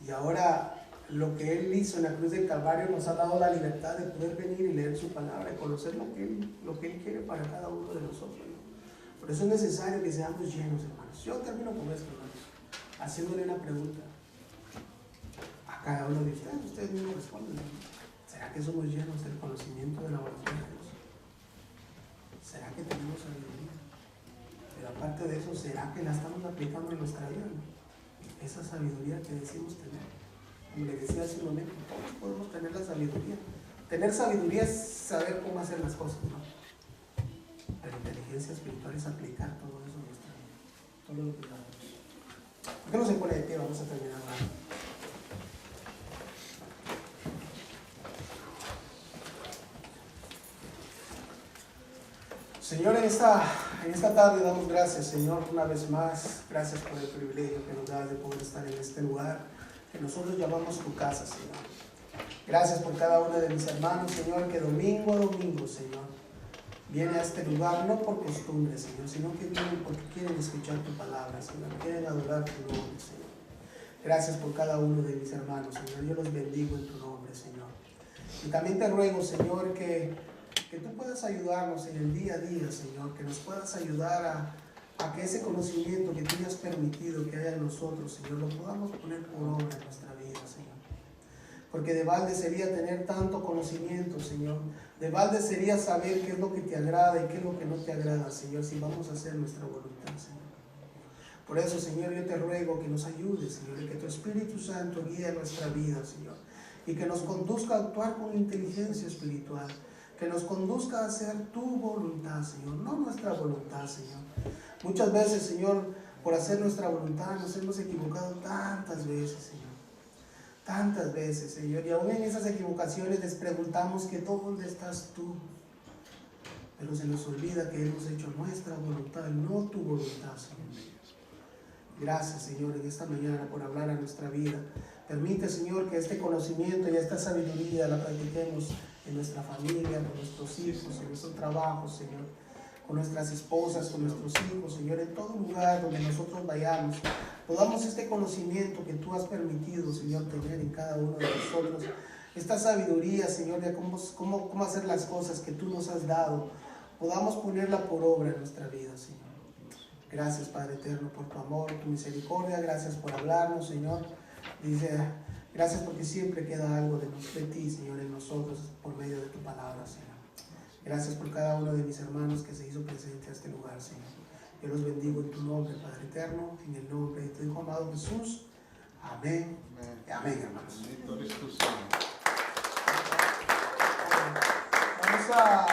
Y ahora lo que Él hizo en la cruz del Calvario nos ha dado la libertad de poder venir y leer su palabra y conocer lo que Él quiere para cada uno de nosotros, ¿no? Por eso es necesario que seamos llenos, hermanos. Yo termino con esto, hermanos, haciéndole una pregunta a cada uno de ustedes. Ustedes mismos responden, ¿no? ¿Será que somos llenos del conocimiento de la voluntad de Dios? ¿Será que tenemos sabiduría? Pero aparte de eso, ¿será que la estamos aplicando en nuestra vida, no? Esa sabiduría que decimos tener. Como le decía hace un momento, todos podemos tener la sabiduría. Tener sabiduría es saber cómo hacer las cosas, ¿no? Pero inteligencia espiritual es aplicar todo eso en nuestra vida. Todo lo que hagamos. ¿Por qué no se pone de pie? Vamos a terminar ahora. Señor, en esta tarde damos gracias, Señor, una vez más. Gracias por el privilegio que nos das de poder estar en este lugar que nosotros llamamos tu casa, Señor. Gracias por cada uno de mis hermanos, Señor, que domingo a domingo, Señor, viene a este lugar no por costumbre, Señor, sino que vienen porque quieren escuchar tu palabra, Señor, quieren adorar tu nombre, Señor. Gracias por cada uno de mis hermanos, Señor. Yo los bendigo en tu nombre, Señor. Y también te ruego, Señor, que tú puedas ayudarnos en el día a día, Señor, que nos puedas ayudar a que ese conocimiento que tú me has permitido que haya en nosotros, Señor, lo podamos poner por obra en nuestra vida, Señor. Porque de balde sería tener tanto conocimiento, Señor. De balde sería saber qué es lo que te agrada y qué es lo que no te agrada, Señor, si vamos a hacer nuestra voluntad, Señor. Por eso, Señor, yo te ruego que nos ayudes, Señor, y que tu Espíritu Santo guíe nuestra vida, Señor, y que nos conduzca a actuar con inteligencia espiritual, que nos conduzca a hacer tu voluntad, Señor, no nuestra voluntad, Señor. Muchas veces, Señor, por hacer nuestra voluntad nos hemos equivocado tantas veces, Señor. Tantas veces, Señor, y aún en esas equivocaciones les preguntamos que ¿dónde estás tú? Pero se nos olvida que hemos hecho nuestra voluntad, no tu voluntad, Señor. Gracias, Señor, en esta mañana por hablar a nuestra vida. Permite, Señor, que este conocimiento y esta sabiduría la practiquemos en nuestra familia, con nuestros hijos, en nuestro trabajo, Señor, con nuestras esposas, con nuestros hijos, Señor, en todo lugar donde nosotros vayamos. Podamos este conocimiento que tú has permitido, Señor, tener en cada uno de nosotros. Esta sabiduría, Señor, de cómo hacer las cosas que tú nos has dado. Podamos ponerla por obra en nuestra vida, Señor. Gracias, Padre eterno, por tu amor, tu misericordia. Gracias por hablarnos, Señor. Dice, gracias porque siempre queda algo de ti, Señor, en nosotros por medio de tu palabra, Señor. Gracias por cada uno de mis hermanos que se hizo presente a este lugar, Señor. Yo los bendigo en tu nombre, Padre eterno, en el nombre de tu Hijo amado Jesús. Amén. Y amén, hermanos.
Bendito eres tú, Señor.
Vamos a